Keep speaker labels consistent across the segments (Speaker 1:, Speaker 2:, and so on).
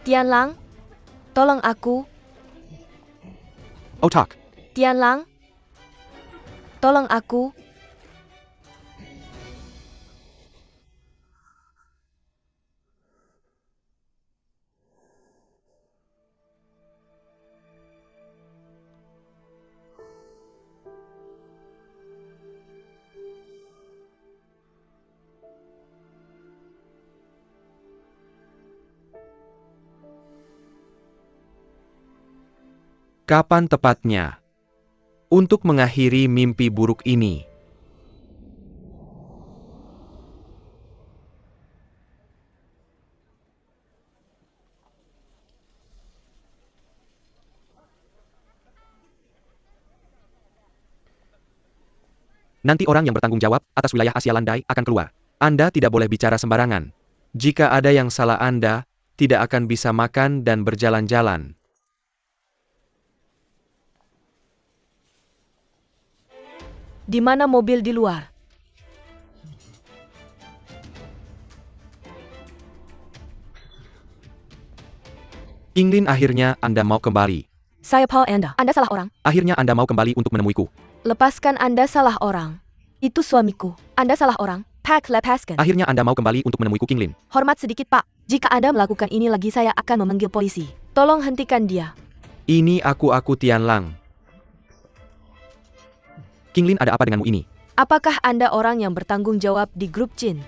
Speaker 1: Tianlang, tolong aku.
Speaker 2: Otak.
Speaker 1: Tianlang, tolong aku.
Speaker 2: Kapan tepatnya untuk mengakhiri mimpi buruk ini? Nanti orang yang bertanggung jawab atas wilayah Asia Landai akan keluar. Anda tidak boleh bicara sembarangan. Jika ada yang salah Anda, tidak akan bisa makan dan berjalan-jalan.
Speaker 1: Di mana mobil di luar?
Speaker 2: Qinglin, akhirnya Anda mau kembali.
Speaker 1: Saya Paul Anda. Anda salah orang.
Speaker 2: Akhirnya Anda mau kembali untuk menemuiku.
Speaker 1: Lepaskan, Anda salah orang. Itu suamiku. Anda salah orang. Pak, lepaskan.
Speaker 2: Akhirnya Anda mau kembali untuk menemuiku, Qinglin.
Speaker 1: Hormat sedikit, Pak. Jika Anda melakukan ini lagi, saya akan memanggil polisi. Tolong hentikan dia.
Speaker 2: Ini aku Tianlang. Qinglin, ada apa denganmu ini?
Speaker 1: Apakah Anda orang yang bertanggung jawab di grup Jin?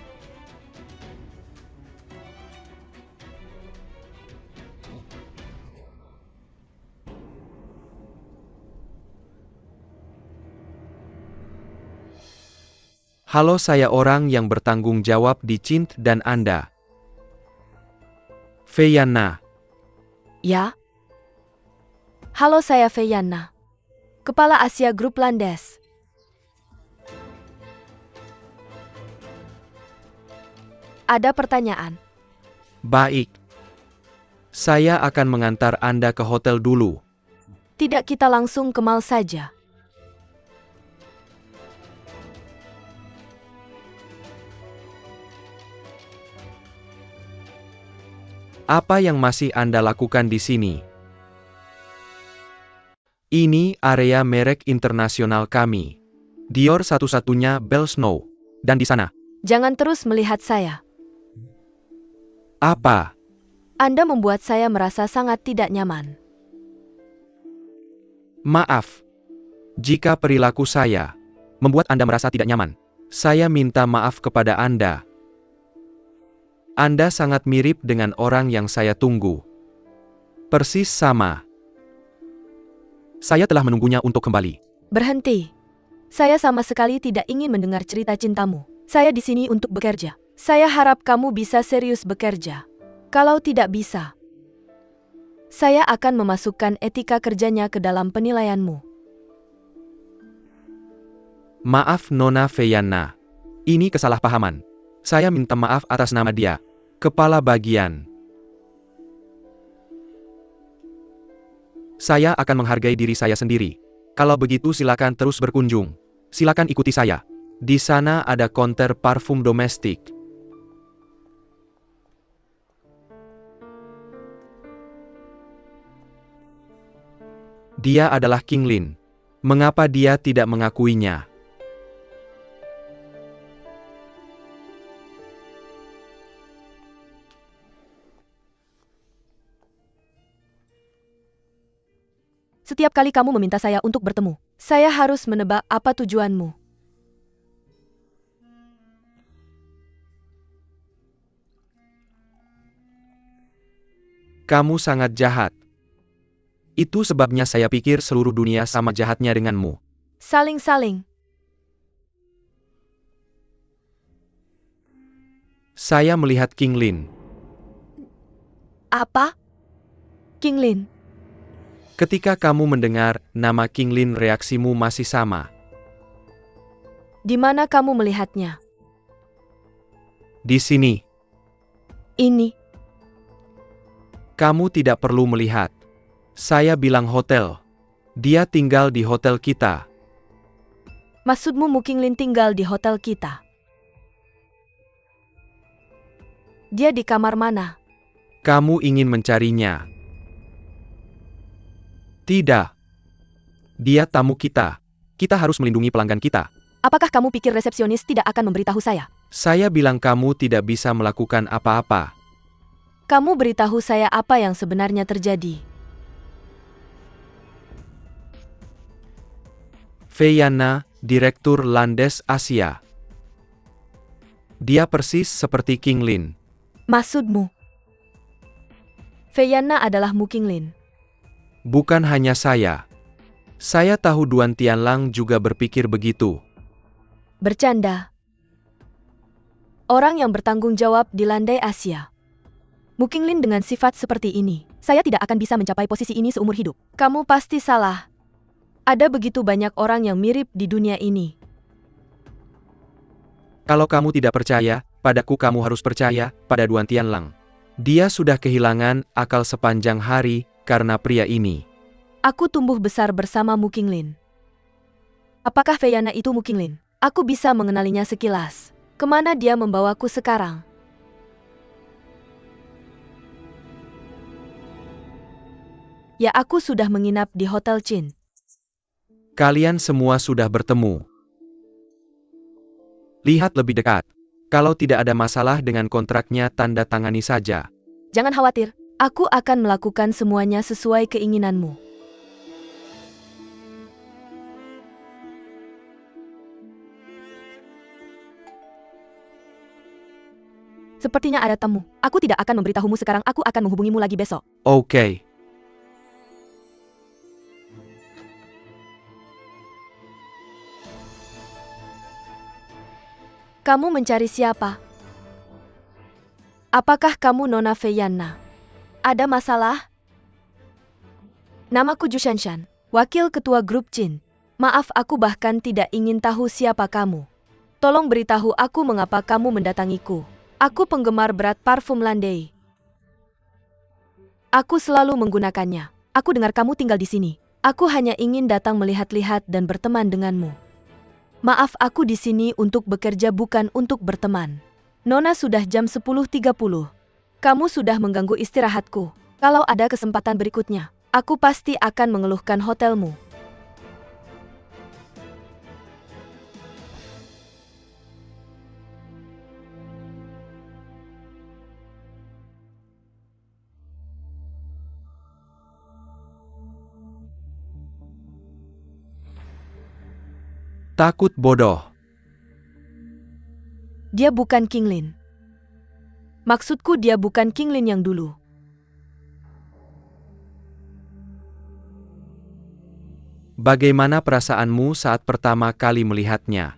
Speaker 2: Halo, saya orang yang bertanggung jawab di Jin dan Anda. Fei Yanna.
Speaker 1: Ya? Halo, saya Fei Yanna. Kepala Asia Grup Landes. Ada pertanyaan?
Speaker 2: Baik. Saya akan mengantar Anda ke hotel dulu.
Speaker 1: Tidak, kita langsung ke mall saja.
Speaker 2: Apa yang masih Anda lakukan di sini? Ini area merek internasional kami. Dior satu-satunya Bell Snow. Dan di sana.
Speaker 1: Jangan terus melihat saya.
Speaker 2: Apa?
Speaker 1: Anda membuat saya merasa sangat tidak nyaman.
Speaker 2: Maaf. Jika perilaku saya membuat Anda merasa tidak nyaman, saya minta maaf kepada Anda. Anda sangat mirip dengan orang yang saya tunggu. Persis sama. Saya telah menunggunya untuk kembali.
Speaker 1: Berhenti. Saya sama sekali tidak ingin mendengar cerita cintamu. Saya di sini untuk bekerja. Saya harap kamu bisa serius bekerja. Kalau tidak bisa, saya akan memasukkan etika kerjanya ke dalam penilaianmu.
Speaker 2: Maaf Nona Fei Yanna. Ini kesalahpahaman. Saya minta maaf atas nama dia. Kepala bagian. Saya akan menghargai diri saya sendiri. Kalau begitu silakan terus berkunjung. Silakan ikuti saya. Di sana ada konter parfum domestik. Dia adalah Qinglin. Mengapa dia tidak mengakuinya?
Speaker 1: Setiap kali kamu meminta saya untuk bertemu, saya harus menebak apa tujuanmu.
Speaker 2: Kamu sangat jahat. Itu sebabnya saya pikir seluruh dunia sama jahatnya denganmu.
Speaker 1: Saling-saling.
Speaker 2: Saya melihat Qinglin.
Speaker 1: Apa? Qinglin.
Speaker 2: Ketika kamu mendengar nama Qinglin, reaksimu masih sama.
Speaker 1: Di mana kamu melihatnya?
Speaker 2: Di sini.
Speaker 1: Ini.
Speaker 2: Kamu tidak perlu melihat. Saya bilang hotel. Dia tinggal di hotel kita.
Speaker 1: Maksudmu Mu Qinglin tinggal di hotel kita? Dia di kamar mana?
Speaker 2: Kamu ingin mencarinya? Tidak. Dia tamu kita. Kita harus melindungi pelanggan kita.
Speaker 1: Apakah kamu pikir resepsionis tidak akan memberitahu saya?
Speaker 2: Saya bilang kamu tidak bisa melakukan apa-apa.
Speaker 1: Kamu beritahu saya apa yang sebenarnya terjadi.
Speaker 2: Feyana, Direktur Landes Asia. Dia persis seperti King Lin.
Speaker 1: Maksudmu? Feyana adalah Mu Qinglin.
Speaker 2: Bukan hanya saya. Saya tahu Duan Tianlang juga berpikir begitu.
Speaker 1: Bercanda. Orang yang bertanggung jawab di landai Asia. Mu Qinglin dengan sifat seperti ini, saya tidak akan bisa mencapai posisi ini seumur hidup. Kamu pasti salah. Ada begitu banyak orang yang mirip di dunia ini.
Speaker 2: Kalau kamu tidak percaya, padaku kamu harus percaya pada Duan Tianlang. Dia sudah kehilangan akal sepanjang hari karena pria ini.
Speaker 1: Aku tumbuh besar bersama Mu Qinglin. Apakah Feyana itu Mu Qinglin? Aku bisa mengenalinya sekilas. Kemana dia membawaku sekarang? Ya, aku sudah menginap di Hotel Chin.
Speaker 2: Kalian semua sudah bertemu. Lihat lebih dekat. Kalau tidak ada masalah dengan kontraknya, tanda tangani saja.
Speaker 1: Jangan khawatir, aku akan melakukan semuanya sesuai keinginanmu. Sepertinya ada tamu. Aku tidak akan memberitahumu sekarang, aku akan menghubungimu lagi besok.
Speaker 2: Oke.
Speaker 1: Kamu mencari siapa? Apakah kamu Nona Feyana? Ada masalah? Namaku Ju Shanshan, wakil ketua grup Chin. Maaf, aku bahkan tidak ingin tahu siapa kamu. Tolong beritahu aku mengapa kamu mendatangiku. Aku penggemar berat parfum Landai. Aku selalu menggunakannya. Aku dengar kamu tinggal di sini. Aku hanya ingin datang melihat-lihat dan berteman denganmu. Maaf, aku di sini untuk bekerja bukan untuk berteman. Nona, sudah jam 10.30. Kamu sudah mengganggu istirahatku. Kalau ada kesempatan berikutnya, aku pasti akan mengeluhkan hotelmu.
Speaker 2: Takut bodoh.
Speaker 1: Dia bukan King Lin. Maksudku, dia bukan King Lin yang dulu.
Speaker 2: Bagaimana perasaanmu saat pertama kali melihatnya?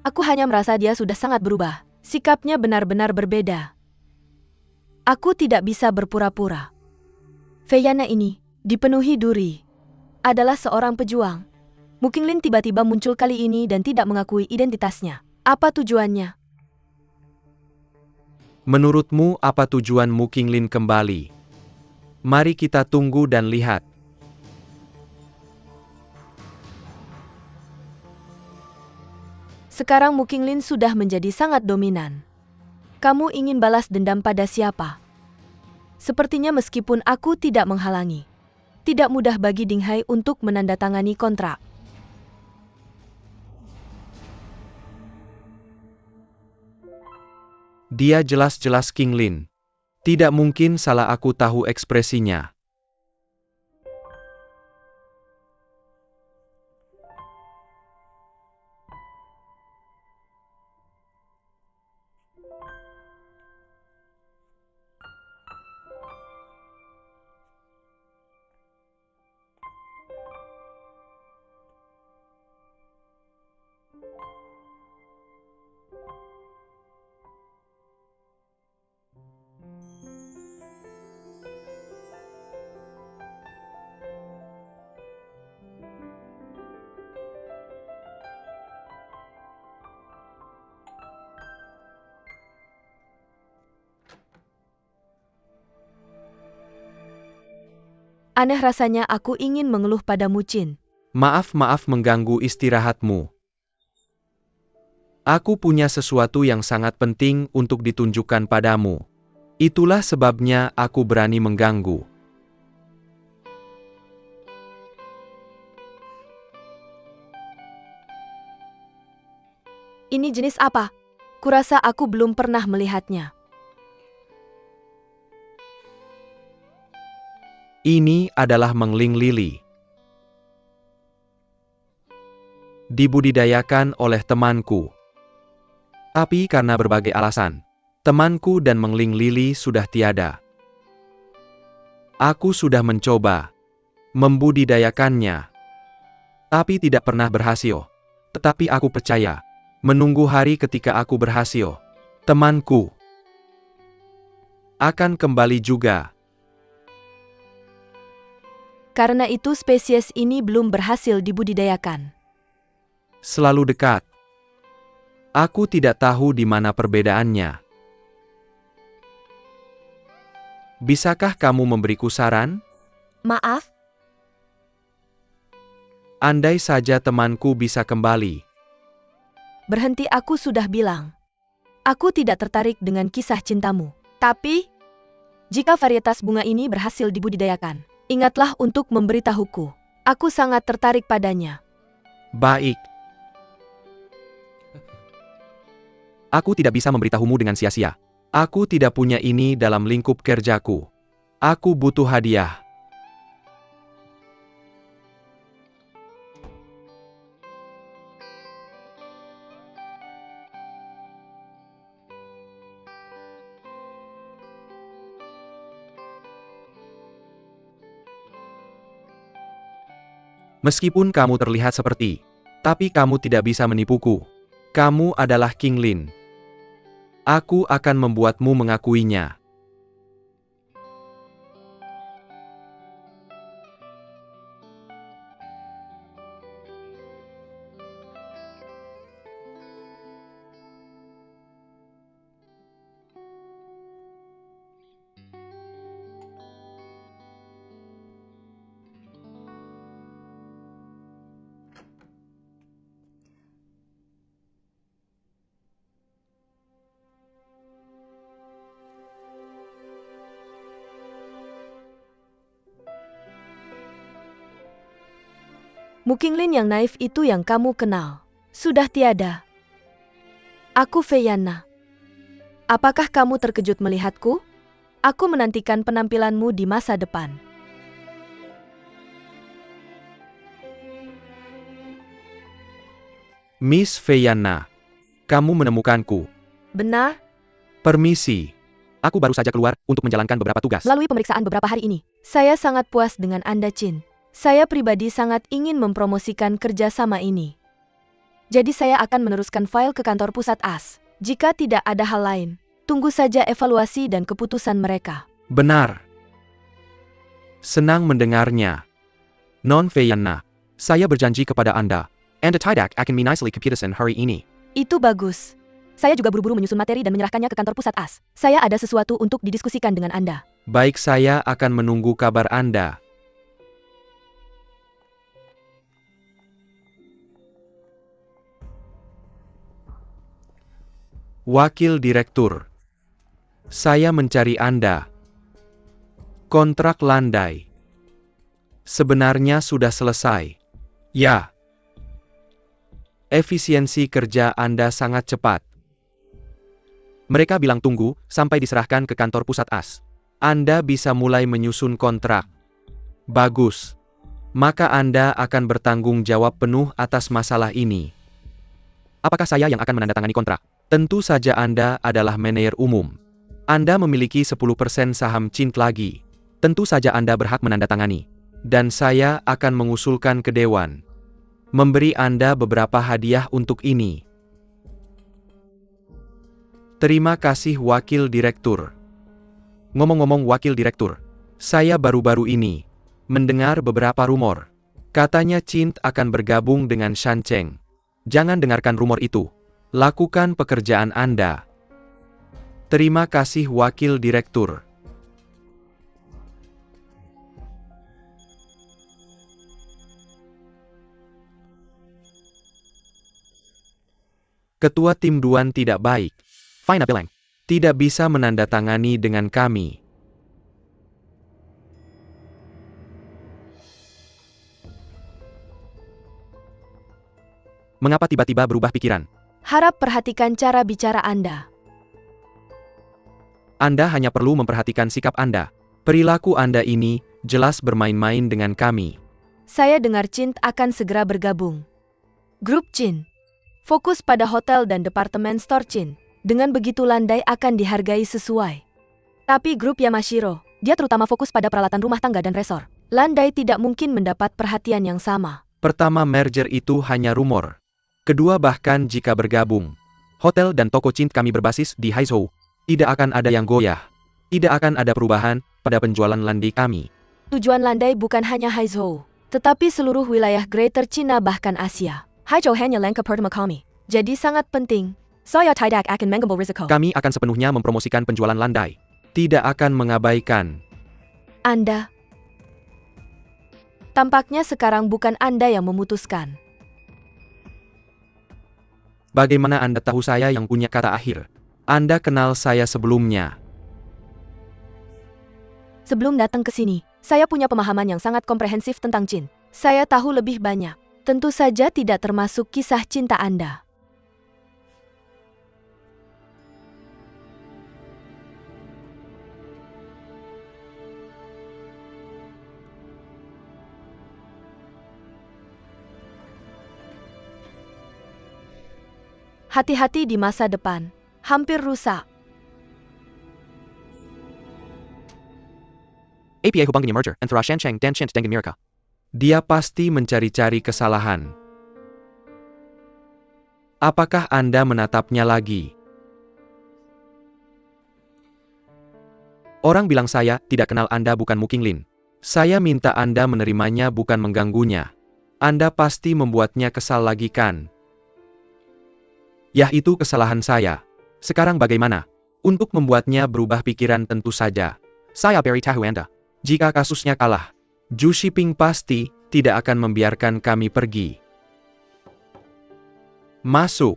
Speaker 1: Aku hanya merasa dia sudah sangat berubah. Sikapnya benar-benar berbeda. Aku tidak bisa berpura-pura. Feyana ini, dipenuhi duri, adalah seorang pejuang. Mu Qinglin tiba-tiba muncul kali ini dan tidak mengakui identitasnya. Apa tujuannya?
Speaker 2: Menurutmu apa tujuan Mu Qinglin kembali? Mari kita tunggu dan lihat.
Speaker 1: Sekarang Mu Qinglin sudah menjadi sangat dominan. Kamu ingin balas dendam pada siapa? Sepertinya meskipun aku tidak menghalangi, tidak mudah bagi Ding Hai untuk menandatangani kontrak.
Speaker 2: Dia jelas-jelas King Lin. Tidak mungkin salah aku tahu ekspresinya.
Speaker 1: Aneh rasanya, aku ingin mengeluh pada Mu Qin.
Speaker 2: Maaf mengganggu istirahatmu. Aku punya sesuatu yang sangat penting untuk ditunjukkan padamu. Itulah sebabnya aku berani mengganggu.
Speaker 1: Ini jenis apa? Kurasa aku belum pernah melihatnya.
Speaker 2: Ini adalah mengling lili. Dibudidayakan oleh temanku. Tapi karena berbagai alasan, temanku dan mengling lili sudah tiada. Aku sudah mencoba membudidayakannya, tapi tidak pernah berhasil. Tetapi aku percaya, menunggu hari ketika aku berhasil, temanku akan kembali juga.
Speaker 1: Karena itu spesies ini belum berhasil dibudidayakan.
Speaker 2: Selalu dekat. Aku tidak tahu di mana perbedaannya. Bisakah kamu memberiku saran?
Speaker 1: Maaf,
Speaker 2: Andai saja temanku bisa kembali.
Speaker 1: berhenti, aku sudah bilang. Aku tidak tertarik dengan kisah cintamu. Tapi, jika varietas bunga ini berhasil dibudidayakan, ingatlah untuk memberitahuku. Aku sangat tertarik padanya.
Speaker 2: Baik. Aku tidak bisa memberitahumu dengan sia-sia. Aku tidak punya ini dalam lingkup kerjaku. Aku butuh hadiah. Meskipun kamu terlihat seperti, tapi kamu tidak bisa menipuku. Kamu adalah King Lin. Aku akan membuatmu mengakuinya.
Speaker 1: Mu King Lin yang naif itu yang kamu kenal. Sudah tiada. Aku Feyana. Apakah kamu terkejut melihatku? Aku menantikan penampilanmu di masa depan.
Speaker 2: Miss Feyana, kamu menemukanku.
Speaker 1: Benar?
Speaker 2: Permisi. Aku baru saja keluar untuk menjalankan beberapa tugas.
Speaker 1: Melalui pemeriksaan beberapa hari ini, saya sangat puas dengan Anda, Chin. Saya pribadi sangat ingin mempromosikan kerjasama ini. Jadi saya akan meneruskan file ke kantor pusat AS. Jika tidak ada hal lain, tunggu saja evaluasi dan keputusan mereka.
Speaker 2: Benar. Senang mendengarnya. Non Feyana, saya berjanji kepada Anda. Anda tidak akan nicely keputusan hari ini.
Speaker 1: Itu bagus. Saya juga buru-buru menyusun materi dan menyerahkannya ke kantor pusat AS. Saya ada sesuatu untuk didiskusikan dengan Anda.
Speaker 2: Baik, saya akan menunggu kabar Anda. Wakil Direktur. Saya mencari Anda. Kontrak landai. Sebenarnya sudah selesai. Ya. Efisiensi kerja Anda sangat cepat. Mereka bilang tunggu sampai diserahkan ke kantor pusat AS. Anda bisa mulai menyusun kontrak. Bagus. Maka Anda akan bertanggung jawab penuh atas masalah ini. Apakah saya yang akan menandatangani kontrak? Tentu saja Anda adalah manajer umum. Anda memiliki 10% saham Cint lagi. Tentu saja Anda berhak menandatangani. Dan saya akan mengusulkan ke Dewan. Memberi Anda beberapa hadiah untuk ini. Terima kasih Wakil Direktur. Ngomong-ngomong Wakil Direktur, saya baru-baru ini mendengar beberapa rumor. Katanya Cint akan bergabung dengan Shan Cheng. Jangan dengarkan rumor itu. Lakukan pekerjaan Anda. Terima kasih Wakil Direktur. Ketua tim Duan tidak baik. Fine bilang. Tidak bisa menandatangani dengan kami. Mengapa tiba-tiba berubah pikiran?
Speaker 1: Harap perhatikan cara bicara Anda.
Speaker 2: Anda hanya perlu memperhatikan sikap Anda. Perilaku Anda ini jelas bermain-main dengan kami.
Speaker 1: Saya dengar Chin akan segera bergabung. Grup Chin. Fokus pada hotel dan departemen store Chin. Dengan begitu Landai akan dihargai sesuai. Tapi grup Yamashiro, dia terutama fokus pada peralatan rumah tangga dan resor. Landai tidak mungkin mendapat perhatian yang sama.
Speaker 2: Pertama, merger itu hanya rumor. Kedua, bahkan jika bergabung, hotel dan toko Chin kami berbasis di Haizhou. Tidak akan ada yang goyah. Tidak akan ada perubahan pada penjualan Landai kami.
Speaker 1: Tujuan Landai bukan hanya Haizhou, tetapi seluruh wilayah Greater China bahkan Asia. Haizhou hanya lengkap pertama kami. Jadi sangat penting. Saya tidak akan mengambil risiko.
Speaker 2: Kami akan sepenuhnya mempromosikan penjualan Landai. Tidak akan mengabaikan.
Speaker 1: Anda. Tampaknya sekarang bukan Anda yang memutuskan.
Speaker 2: Bagaimana Anda tahu saya yang punya kata akhir? Anda kenal saya sebelumnya.
Speaker 1: Sebelum datang ke sini, saya punya pemahaman yang sangat komprehensif tentang Chin. Saya tahu lebih banyak. Tentu saja tidak termasuk kisah cinta Anda. Hati-hati di masa depan. Hampir rusak.
Speaker 2: APA hubungannya merger antara Shancheng dan Chint dengan Mirka. Dia pasti mencari-cari kesalahan. Apakah Anda menatapnya lagi? Orang bilang saya tidak kenal Anda bukan Mu Qinglin. Saya minta Anda menerimanya bukan mengganggunya. Anda pasti membuatnya kesal lagi kan? Yah, itu kesalahan saya. Sekarang bagaimana? Untuk membuatnya berubah pikiran tentu saja. Saya beri tahu Anda. Jika kasusnya kalah, Zhu Shiping pasti tidak akan membiarkan kami pergi. Masuk.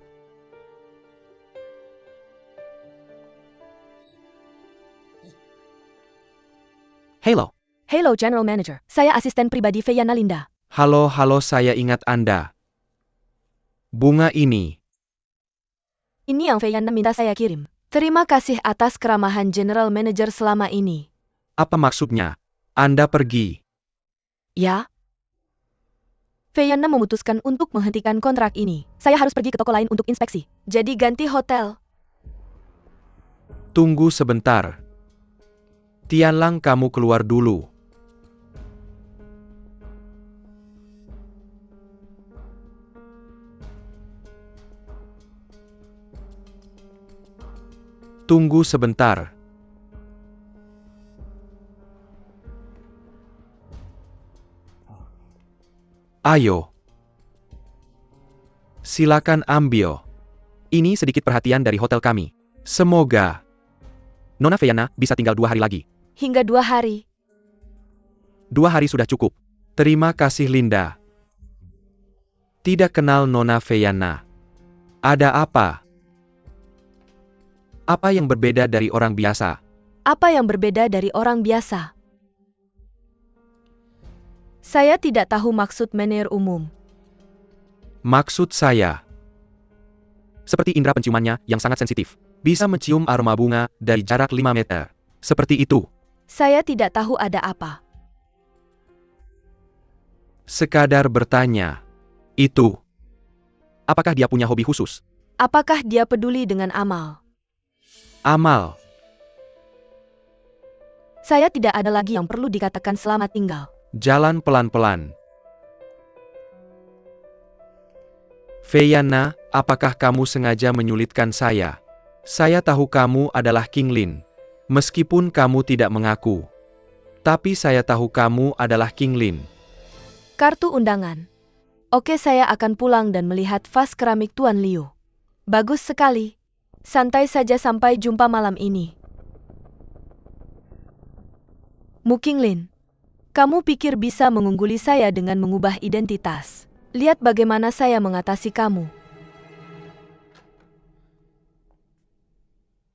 Speaker 2: Halo.
Speaker 1: Hello General Manager, saya asisten pribadi Feyana Linda.
Speaker 2: Halo, saya ingat Anda. Bunga ini.
Speaker 1: Ini yang Feyana minta saya kirim. Terima kasih atas keramahan General Manager selama ini.
Speaker 2: Apa maksudnya? Anda pergi.
Speaker 1: Ya. Feyana memutuskan untuk menghentikan kontrak ini. Saya harus pergi ke toko lain untuk inspeksi. Jadi ganti hotel.
Speaker 2: Tunggu sebentar. Tianlang, kamu keluar dulu. Tunggu sebentar. Ayo. Silakan ambil. Ini sedikit perhatian dari hotel kami. Semoga Nona Feyana bisa tinggal 2 hari lagi.
Speaker 1: Hingga 2 hari.
Speaker 2: 2 hari sudah cukup. Terima kasih Linda. Tidak kenal Nona Feyana. Ada apa? Apa yang berbeda dari orang biasa?
Speaker 1: Apa yang berbeda dari orang biasa? Saya tidak tahu maksud menir umum.
Speaker 2: Maksud saya, seperti indera penciumannya yang sangat sensitif. Bisa mencium aroma bunga dari jarak 5 meter. Seperti itu.
Speaker 1: Saya tidak tahu ada apa.
Speaker 2: Sekadar bertanya. Itu. Apakah dia punya hobi khusus?
Speaker 1: Apakah dia peduli dengan amal?
Speaker 2: Amal.
Speaker 1: Saya tidak ada lagi yang perlu dikatakan selamat tinggal.
Speaker 2: Jalan pelan-pelan. Feyana, apakah kamu sengaja menyulitkan saya? Saya tahu kamu adalah Qinglin. Meskipun kamu tidak mengaku. Tapi saya tahu kamu adalah Qinglin.
Speaker 1: Kartu undangan. Oke, saya akan pulang dan melihat vas keramik Tuan Liu. Bagus sekali. Santai saja sampai jumpa malam ini. Mu Qinglin. Kamu pikir bisa mengungguli saya dengan mengubah identitas? Lihat bagaimana saya mengatasi kamu.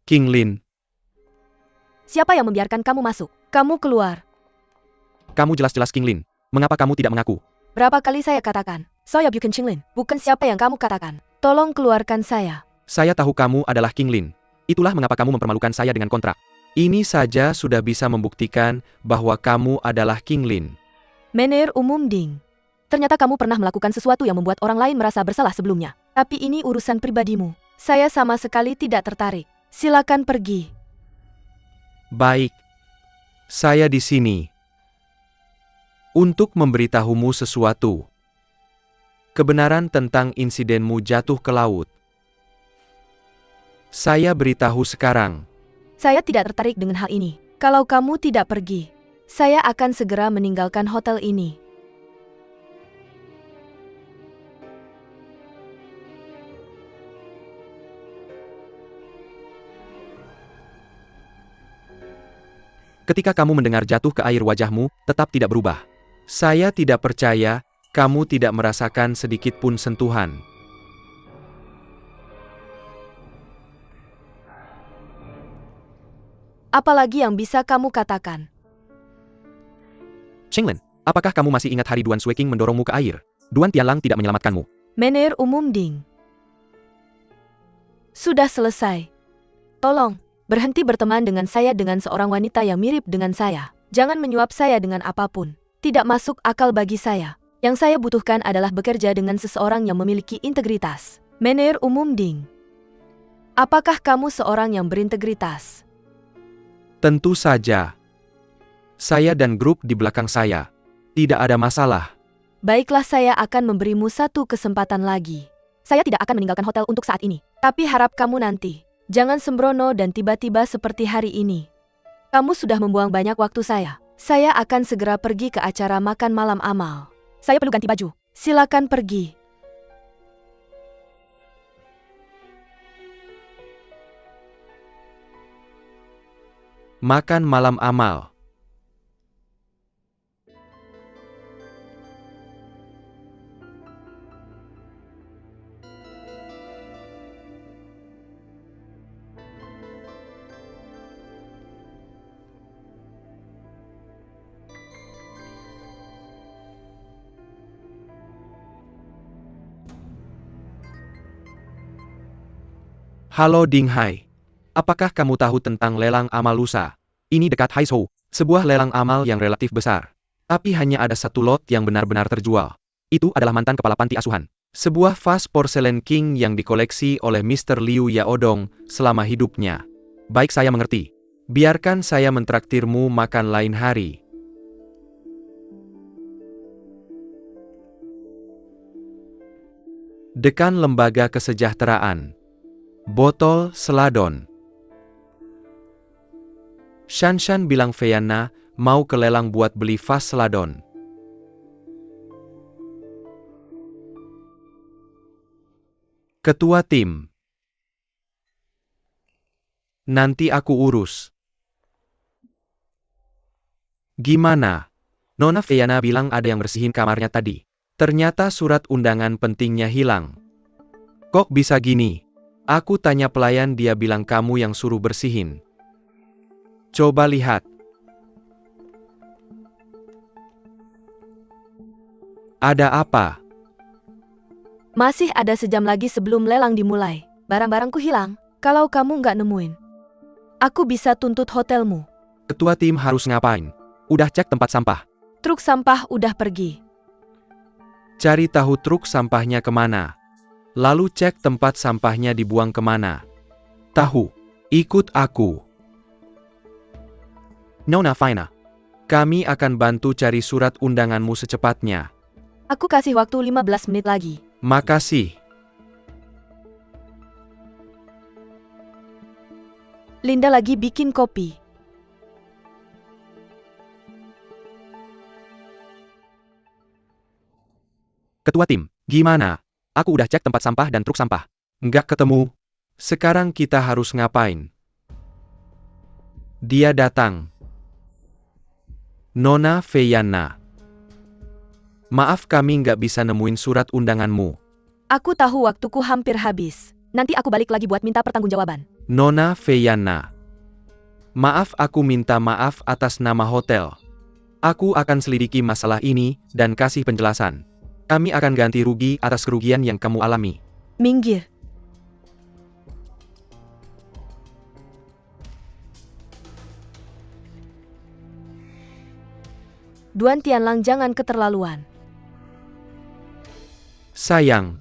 Speaker 2: King Lin,
Speaker 1: Siapa yang membiarkan kamu masuk? Kamu keluar.
Speaker 2: kamu jelas-jelas King Lin. Mengapa kamu tidak mengaku?
Speaker 1: Berapa kali saya katakan? Saya bukan Qing Lin. Bukan siapa yang kamu katakan. Tolong keluarkan saya.
Speaker 2: Saya tahu kamu adalah King Lin. Itulah mengapa kamu mempermalukan saya dengan kontrak. Ini saja sudah bisa membuktikan bahwa kamu adalah King Lin.
Speaker 1: Menir umum Ding. Ternyata kamu pernah melakukan sesuatu yang membuat orang lain merasa bersalah sebelumnya. Tapi ini urusan pribadimu. Saya sama sekali tidak tertarik. Silakan pergi.
Speaker 2: Baik. Saya di sini untuk memberitahumu sesuatu. Kebenaran tentang insidenmu jatuh ke laut. Saya beritahu sekarang.
Speaker 1: Saya tidak tertarik dengan hal ini. Kalau kamu tidak pergi, saya akan segera meninggalkan hotel ini.
Speaker 2: Ketika kamu mendengar jatuh ke air wajahmu, tetap tidak berubah. Saya tidak percaya, kamu tidak merasakan sedikit pun sentuhan.
Speaker 1: Apalagi yang bisa kamu katakan?
Speaker 2: Qing Lin, apakah kamu masih ingat hari Duan Sueking mendorongmu ke air? Duan Tianlang tidak menyelamatkanmu.
Speaker 1: Menir umum Ding. Sudah selesai. Tolong, berhenti berteman dengan saya dengan seorang wanita yang mirip dengan saya. Jangan menyuap saya dengan apapun. Tidak masuk akal bagi saya. Yang saya butuhkan adalah bekerja dengan seseorang yang memiliki integritas. Menir umum Ding. Apakah kamu seorang yang berintegritas?
Speaker 2: Tentu saja. Saya dan grup di belakang saya. Tidak ada masalah.
Speaker 1: Baiklah, saya akan memberimu satu kesempatan lagi. Saya tidak akan meninggalkan hotel untuk saat ini. Tapi harap kamu nanti. Jangan sembrono dan tiba-tiba seperti hari ini. Kamu sudah membuang banyak waktu saya. Saya akan segera pergi ke acara makan malam Amal. Saya perlu ganti baju. Silakan pergi.
Speaker 2: Makan malam Amal. Halo Ding Hai. Apakah kamu tahu tentang lelang amal lusa? Ini dekat Haizhou, sebuah lelang amal yang relatif besar. Tapi hanya ada satu lot yang benar-benar terjual. Itu adalah mantan kepala panti asuhan. Sebuah vas porselen king yang dikoleksi oleh Mr. Liu Yaodong selama hidupnya. Baik, saya mengerti. Biarkan saya mentraktirmu makan lain hari. Dekan Lembaga Kesejahteraan. Botol seladon. Shanshan bilang Feyana mau ke lelang buat beli vas seladon. Ketua tim. Nanti aku urus. Gimana? Nona Feyana bilang ada yang bersihin kamarnya tadi. Ternyata surat undangan pentingnya hilang. Kok bisa gini? Aku tanya pelayan, dia bilang kamu yang suruh bersihin. Coba lihat. Ada apa?
Speaker 1: Masih ada sejam lagi sebelum lelang dimulai. Barang-barangku hilang. Kalau kamu nggak nemuin, aku bisa tuntut hotelmu.
Speaker 2: Ketua tim harus ngapain? Udah cek tempat sampah.
Speaker 1: Truk sampah udah pergi.
Speaker 2: Cari tahu truk sampahnya kemana. Lalu cek tempat sampahnya dibuang kemana. Tahu, ikut aku. Nona Faina, kami akan bantu cari surat undanganmu secepatnya.
Speaker 1: Aku kasih waktu 15 menit lagi.
Speaker 2: Makasih.
Speaker 1: Linda lagi bikin kopi.
Speaker 2: Ketua tim, gimana? Aku udah cek tempat sampah dan truk sampah. Nggak ketemu. Sekarang kita harus ngapain? Dia datang. Nona Feyana. Maaf, kami nggak bisa nemuin surat undanganmu.
Speaker 1: Aku tahu waktuku hampir habis. Nanti aku balik lagi buat minta pertanggungjawaban.
Speaker 2: Nona Feyana. Maaf, aku minta maaf atas nama hotel. Aku akan selidiki masalah ini dan kasih penjelasan. Kami akan ganti rugi atas kerugian yang kamu alami.
Speaker 1: Minggir. Duan Tianlang, jangan keterlaluan.
Speaker 2: Sayang.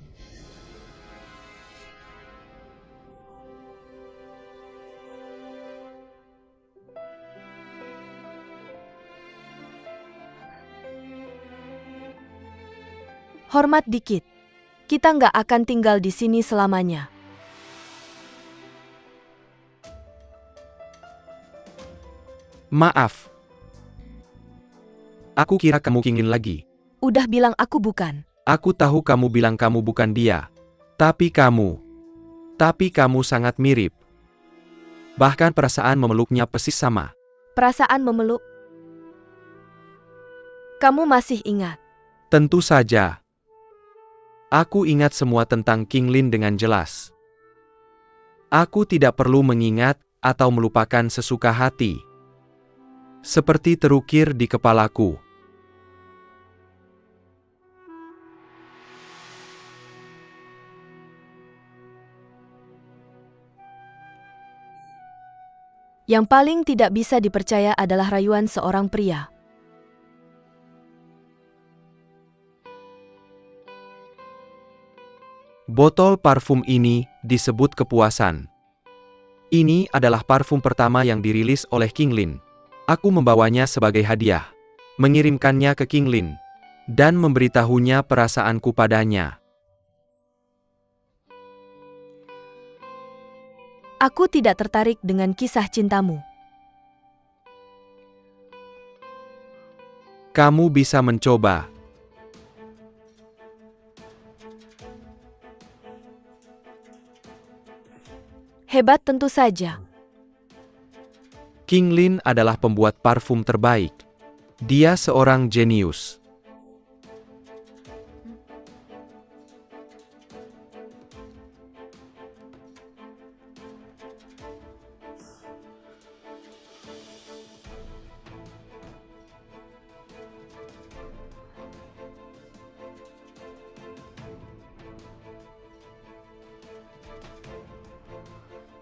Speaker 1: Hormat dikit. Kita nggak akan tinggal di sini selamanya.
Speaker 2: Maaf. Aku kira kamu Qinglin lagi.
Speaker 1: Udah bilang aku bukan.
Speaker 2: Aku tahu kamu bilang kamu bukan dia. Tapi kamu sangat mirip. Bahkan perasaan memeluknya persis sama.
Speaker 1: Perasaan memeluk. Kamu masih ingat?
Speaker 2: Tentu saja. Aku ingat semua tentang Qinglin dengan jelas. Aku tidak perlu mengingat atau melupakan sesuka hati. Seperti terukir di kepalaku.
Speaker 1: Yang paling tidak bisa dipercaya adalah rayuan seorang pria.
Speaker 2: Botol parfum ini disebut kepuasan. Ini adalah parfum pertama yang dirilis oleh Qinglin. Aku membawanya sebagai hadiah, mengirimkannya ke Qinglin, dan memberitahunya perasaanku padanya.
Speaker 1: Aku tidak tertarik dengan kisah cintamu.
Speaker 2: Kamu bisa mencoba.
Speaker 1: Hebat tentu saja.
Speaker 2: Qinglin adalah pembuat parfum terbaik. Dia seorang jenius.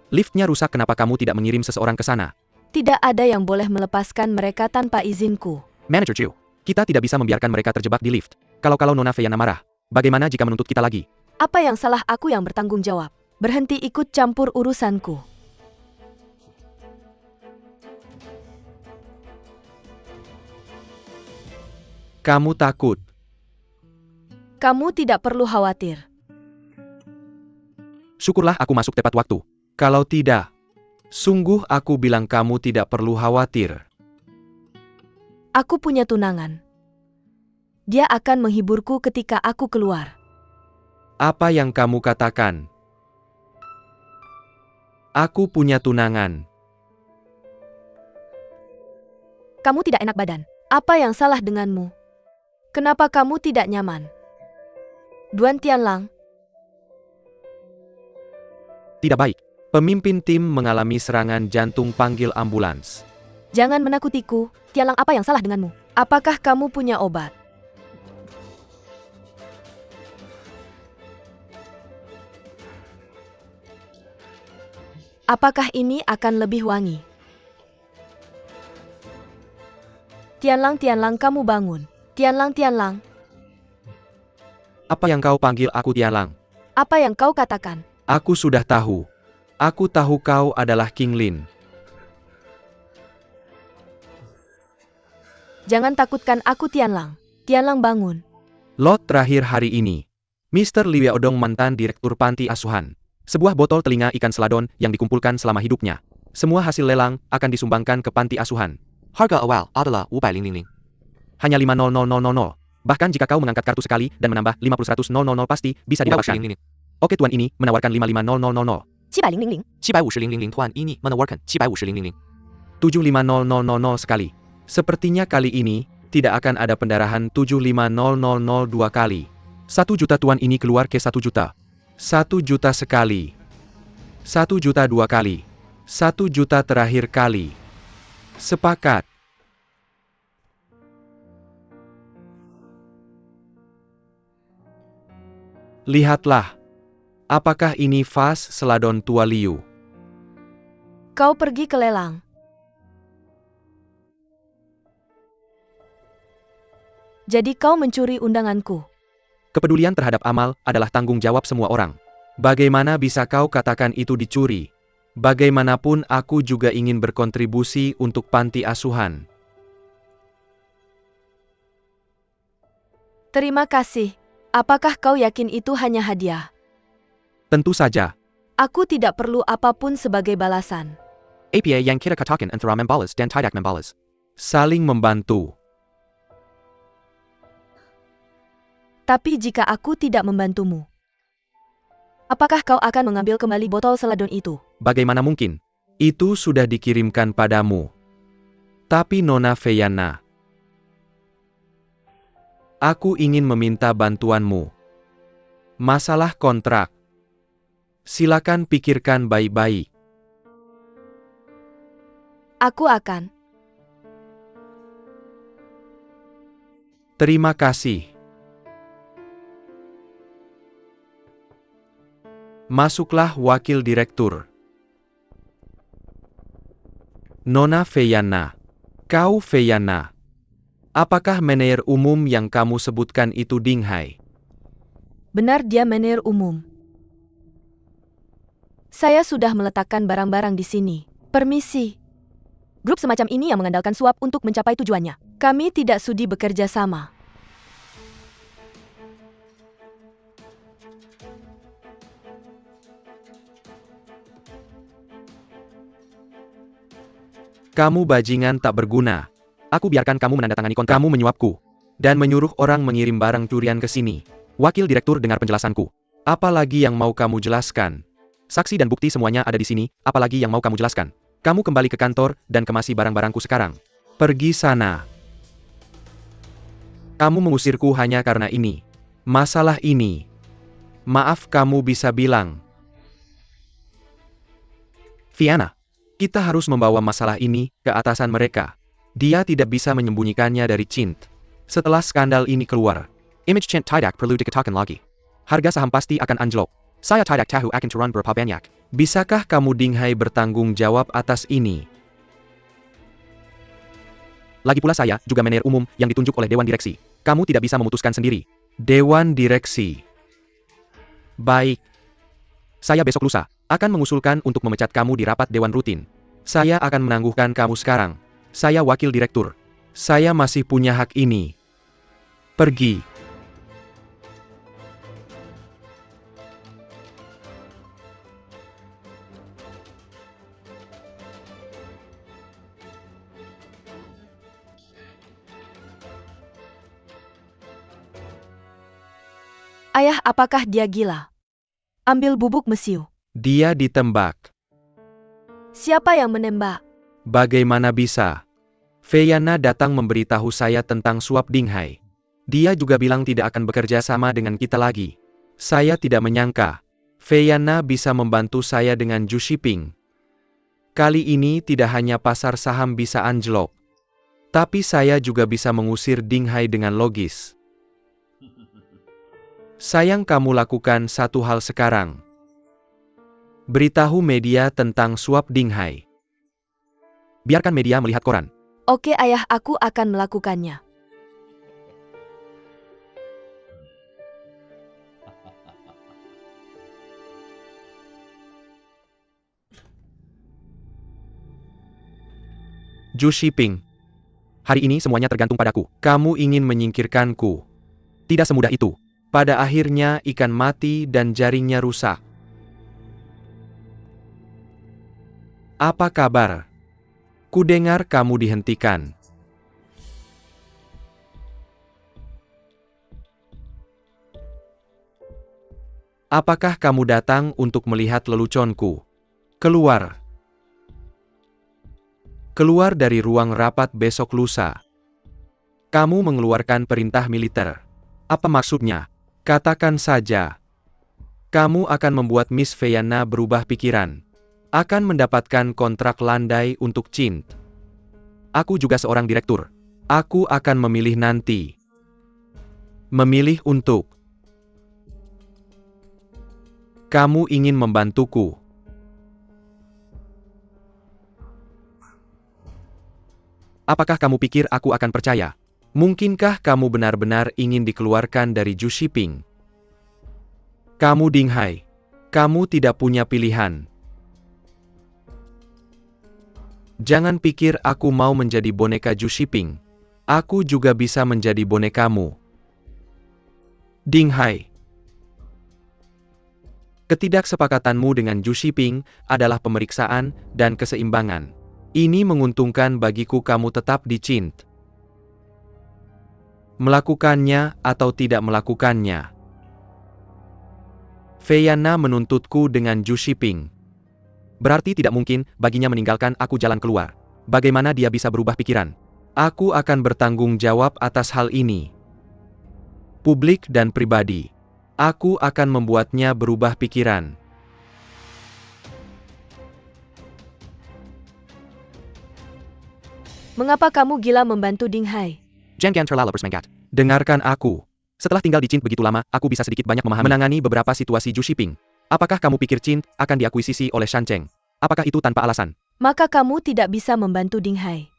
Speaker 2: Liftnya rusak, kenapa kamu tidak mengirim seseorang ke sana?
Speaker 1: Tidak ada yang boleh melepaskan mereka tanpa izinku.
Speaker 2: Manager Chu, kita tidak bisa membiarkan mereka terjebak di lift. Kalau Nona Feyana marah, bagaimana jika menuntut kita lagi?
Speaker 1: Apa yang salah, aku yang bertanggung jawab. Berhenti ikut campur urusanku.
Speaker 2: Kamu takut.
Speaker 1: Kamu tidak perlu khawatir.
Speaker 2: Syukurlah aku masuk tepat waktu. Kalau tidak, sungguh aku bilang kamu tidak perlu khawatir.
Speaker 1: Aku punya tunangan. Dia akan menghiburku ketika aku keluar.
Speaker 2: Apa yang kamu katakan? Aku punya tunangan.
Speaker 1: Kamu tidak enak badan. Apa yang salah denganmu? Kenapa kamu tidak nyaman? Duan Tianlang.
Speaker 2: Tidak baik. Pemimpin tim mengalami serangan jantung, panggil ambulans.
Speaker 1: Jangan menakutiku. Tianlang, apa yang salah denganmu? Apakah kamu punya obat? Apakah ini akan lebih wangi? Tianlang, Tianlang, kamu bangun. Tianlang, Tianlang.
Speaker 2: Apa yang kau panggil aku Tianlang?
Speaker 1: Apa yang kau katakan?
Speaker 2: Aku sudah tahu. Aku tahu kau adalah Qinglin.
Speaker 1: Jangan takutkan aku, Tianlang. Tianlang, bangun.
Speaker 2: Lot terakhir hari ini. Mr. Li Weodong, mantan direktur panti asuhan. Sebuah botol telinga ikan seladon yang dikumpulkan selama hidupnya. Semua hasil lelang akan disumbangkan ke panti asuhan. Harga awal adalah 500,000. Hanya 500,000. Bahkan jika kau mengangkat kartu sekali dan menambah 50,000 pasti bisa didapatkan. Oke, tuan ini menawarkan 55,000.
Speaker 1: 750,000.
Speaker 2: 750,000 tuan ini menawarkan 750,000. 75,000 sekali. Sepertinya kali ini tidak akan ada pendarahan 75,000 kali. 1 juta tuan ini keluar ke 1 juta. 1 juta sekali. 1 juta 2 kali. 1 juta terakhir kali. Sepakat. Lihatlah. Apakah ini vas seladon tua Liu?
Speaker 1: Kau pergi ke lelang. Jadi kau mencuri undanganku.
Speaker 2: Kepedulian terhadap amal adalah tanggung jawab semua orang. Bagaimana bisa kau katakan itu dicuri? Bagaimanapun aku juga ingin berkontribusi untuk panti asuhan.
Speaker 1: Terima kasih. Apakah kau yakin itu hanya hadiah?
Speaker 2: Tentu saja.
Speaker 1: Aku tidak perlu apapun sebagai balasan.
Speaker 2: Apa yang kita katakan antara membalas dan tidak membalas? Saling membantu.
Speaker 1: Tapi jika aku tidak membantumu, apakah kau akan mengambil kembali botol seladon itu?
Speaker 2: Bagaimana mungkin? Itu sudah dikirimkan padamu. Tapi Nona Feyana, aku ingin meminta bantuanmu. Masalah kontrak. Silakan pikirkan baik-baik.
Speaker 1: Aku akan.
Speaker 2: Terima kasih. Masuklah wakil direktur. Nona Feyana. Kau Feyana. Apakah manajer umum yang kamu sebutkan itu Ding Hai?
Speaker 1: Benar, dia manajer umum. Saya sudah meletakkan barang-barang di sini. Permisi. Grup semacam ini yang mengandalkan suap untuk mencapai tujuannya. Kami tidak sudi bekerja sama.
Speaker 2: Kamu bajingan tak berguna. Aku biarkan kamu menandatangani kontrak. Kamu menyuapku. Dan menyuruh orang mengirim barang curian ke sini. Wakil direktur dengar penjelasanku. Apalagi yang mau kamu jelaskan? Saksi dan bukti semuanya ada di sini, apalagi yang mau kamu jelaskan? Kamu kembali ke kantor, dan kemasi barang-barangku sekarang. Pergi sana. Kamu mengusirku hanya karena ini. Masalah ini. Maaf kamu bisa bilang. Fiana. Kita harus membawa masalah ini ke atasan mereka. Dia tidak bisa menyembunyikannya dari Cint. Setelah skandal ini keluar, image Cint tidak perlu dikatakan lagi. Harga saham pasti akan anjlok. Saya tidak tahu akan turun berapa banyak. Bisakah kamu Ding Hai bertanggung jawab atas ini? Lagi pula saya juga manajer umum yang ditunjuk oleh Dewan Direksi. Kamu tidak bisa memutuskan sendiri. Dewan Direksi. Baik. Saya besok lusa akan mengusulkan untuk memecat kamu di rapat Dewan Rutin. Saya akan menangguhkan kamu sekarang. Saya wakil direktur. Saya masih punya hak ini. Pergi.
Speaker 1: Ayah, apakah dia gila? Ambil bubuk mesiu.
Speaker 2: Dia ditembak.
Speaker 1: Siapa yang menembak?
Speaker 2: Bagaimana bisa? Feyana datang memberitahu saya tentang suap Ding Hai. Dia juga bilang tidak akan bekerja sama dengan kita lagi. Saya tidak menyangka Feyana bisa membantu saya dengan Ju Shipping. Kali ini tidak hanya pasar saham bisa anjlok, tapi saya juga bisa mengusir Ding Hai dengan logis. Sayang kamu lakukan satu hal sekarang. Beritahu media tentang suap Ding Hai. Biarkan media melihat koran.
Speaker 1: Oke ayah, aku akan melakukannya.
Speaker 2: Ju Shipping. Hari ini semuanya tergantung padaku. Kamu ingin menyingkirkanku. Tidak semudah itu. Pada akhirnya ikan mati dan jaringnya rusak. Apa kabar? Kudengar kamu dihentikan. Apakah kamu datang untuk melihat leluconku? Keluar. Keluar dari ruang rapat besok lusa. Kamu mengeluarkan perintah militer. Apa maksudnya? Katakan saja. Kamu akan membuat Miss Feyana berubah pikiran. akan mendapatkan kontrak landai untuk Cint. Aku juga seorang direktur. Aku akan memilih nanti. Memilih untuk. Kamu ingin membantuku. Apakah kamu pikir aku akan percaya? Mungkinkah kamu benar-benar ingin dikeluarkan dari Zhu Shiping? Kamu Ding Hai. Kamu tidak punya pilihan. Jangan pikir aku mau menjadi boneka Zhu Shiping. Aku juga bisa menjadi bonekamu. Ding Hai. Ketidaksepakatanmu dengan Zhu Shiping adalah pemeriksaan dan keseimbangan. Ini menguntungkan bagiku kamu tetap di Cint. Melakukannya atau tidak melakukannya. Fei Yana menuntutku dengan Zhu Shiping. Berarti tidak mungkin baginya meninggalkan aku jalan keluar. Bagaimana dia bisa berubah pikiran? Aku akan bertanggung jawab atas hal ini. Publik dan pribadi. Aku akan membuatnya berubah pikiran.
Speaker 1: Mengapa kamu gila membantu Ding Hai?
Speaker 2: Jangan terlalu bersemangat. Dengarkan aku. Setelah tinggal di Cint begitu lama, aku bisa sedikit banyak menangani beberapa situasi Zhu Shiping. Apakah kamu pikir Cint akan diakuisisi oleh Shan Cheng? Apakah itu tanpa alasan?
Speaker 1: Maka kamu tidak bisa membantu Ding Hai.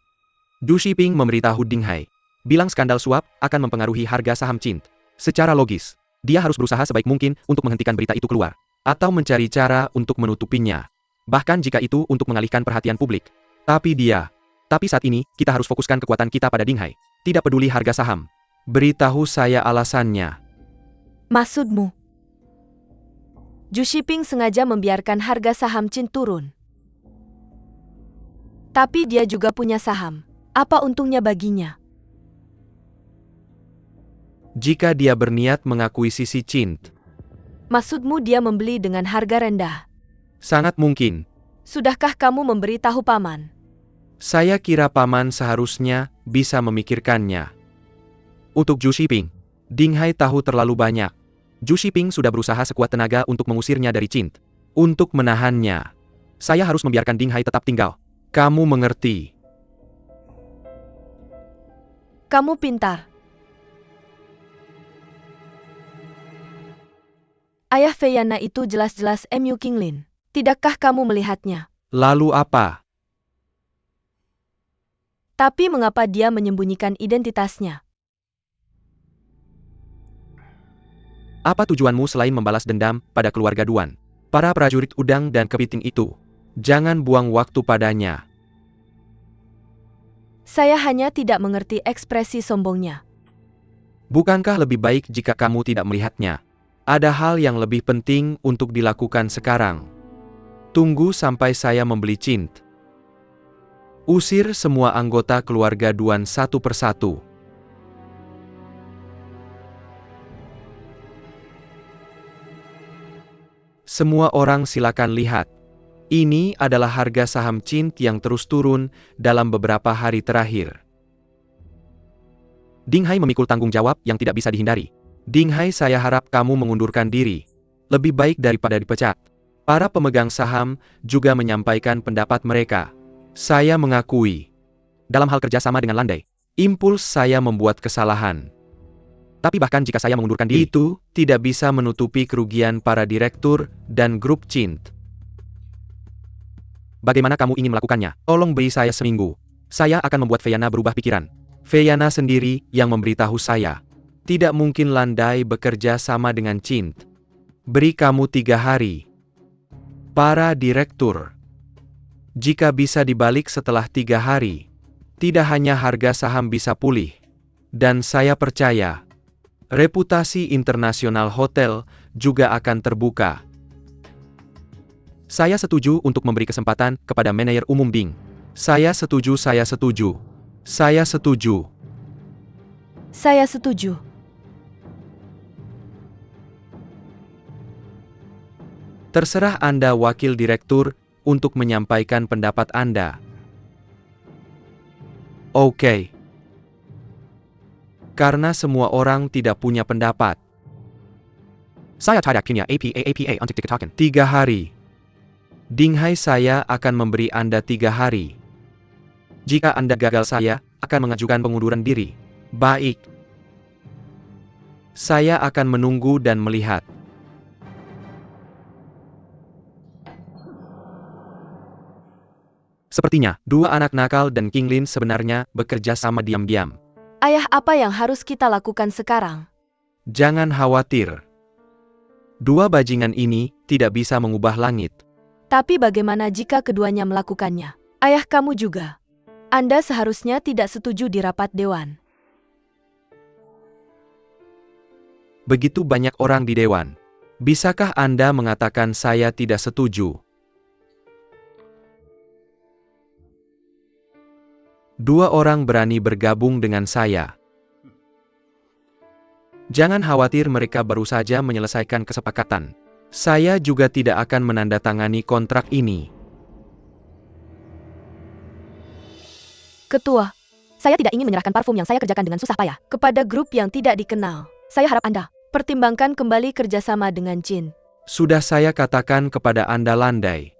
Speaker 2: Zhu Shiping memberitahu Ding Hai. Bilang skandal suap akan mempengaruhi harga saham Cint. Secara logis, dia harus berusaha sebaik mungkin untuk menghentikan berita itu keluar. Atau mencari cara untuk menutupinya. Bahkan jika itu untuk mengalihkan perhatian publik. Tapi saat ini, kita harus fokuskan kekuatan kita pada Ding Hai. Tidak peduli harga saham. Beritahu saya alasannya.
Speaker 1: Maksudmu? Zhu Shiping sengaja membiarkan harga saham Cint turun. Tapi dia juga punya saham. Apa untungnya baginya?
Speaker 2: Jika dia berniat mengakuisisi Cint.
Speaker 1: Maksudmu dia membeli dengan harga rendah?
Speaker 2: Sangat mungkin.
Speaker 1: Sudahkah kamu memberitahu paman?
Speaker 2: Saya kira paman seharusnya bisa memikirkannya. Untuk Zhu Shiping, Ding Hai tahu terlalu banyak. Zhu Shiping sudah berusaha sekuat tenaga untuk mengusirnya dari Cint. Untuk menahannya, saya harus membiarkan Ding Hai tetap tinggal. Kamu mengerti?
Speaker 1: Kamu pintar. Ayah Fei Yana itu jelas-jelas Mu Qinglin. Tidakkah kamu melihatnya?
Speaker 2: Lalu apa?
Speaker 1: Tapi mengapa dia menyembunyikan identitasnya?
Speaker 2: Apa tujuanmu selain membalas dendam pada keluarga Duan? Para prajurit udang dan kepiting itu. Jangan buang waktu padanya.
Speaker 1: Saya hanya tidak mengerti ekspresi sombongnya.
Speaker 2: Bukankah lebih baik jika kamu tidak melihatnya? Ada hal yang lebih penting untuk dilakukan sekarang. Tunggu sampai saya membeli Cint. Usir semua anggota keluarga Duan satu persatu. Semua orang silakan lihat. Ini adalah harga saham Cint yang terus turun dalam beberapa hari terakhir. Ding Hai memikul tanggung jawab yang tidak bisa dihindari. Ding Hai, saya harap kamu mengundurkan diri. Lebih baik daripada dipecat. Para pemegang saham juga menyampaikan pendapat mereka. Saya mengakui. Dalam hal kerjasama dengan Landai, impuls saya membuat kesalahan. Tapi bahkan jika saya mengundurkan diri, itu tidak bisa menutupi kerugian para direktur dan grup Cint. Bagaimana kamu ingin melakukannya? Tolong beri saya seminggu. Saya akan membuat Fei Yana berubah pikiran. Fei Yana sendiri yang memberitahu saya. Tidak mungkin Landai bekerja sama dengan Cint. Beri kamu 3 hari. Para direktur. Jika bisa dibalik setelah 3 hari, tidak hanya harga saham bisa pulih. Dan saya percaya, reputasi internasional hotel juga akan terbuka. Saya setuju untuk memberi kesempatan kepada manajer umum Ding. Saya setuju. Saya setuju. Terserah Anda wakil direktur untuk menyampaikan pendapat Anda. Oke. Karena semua orang tidak punya pendapat. Saya tidak punya APA untuk dikatakan. 3 hari. Dinghai, saya akan memberi Anda 3 hari. Jika Anda gagal, saya akan mengajukan pengunduran diri. Baik. Saya akan menunggu dan melihat. Sepertinya, dua anak nakal dan King Lin sebenarnya bekerja sama diam-diam.
Speaker 1: Ayah, apa yang harus kita lakukan sekarang?
Speaker 2: Jangan khawatir. Dua bajingan ini tidak bisa mengubah langit.
Speaker 1: Tapi bagaimana jika keduanya melakukannya? Ayah, kamu juga. Anda seharusnya tidak setuju di rapat dewan.
Speaker 2: Begitu banyak orang di dewan. Bisakah Anda mengatakan saya tidak setuju? Dua orang berani bergabung dengan saya. Jangan khawatir, mereka baru saja menyelesaikan kesepakatan. Saya juga tidak akan menandatangani kontrak ini.
Speaker 1: Ketua, saya tidak ingin menyerahkan parfum yang saya kerjakan dengan susah payah kepada grup yang tidak dikenal. Saya harap Anda pertimbangkan kembali kerjasama dengan Jin.
Speaker 2: Sudah saya katakan kepada Anda, Landai.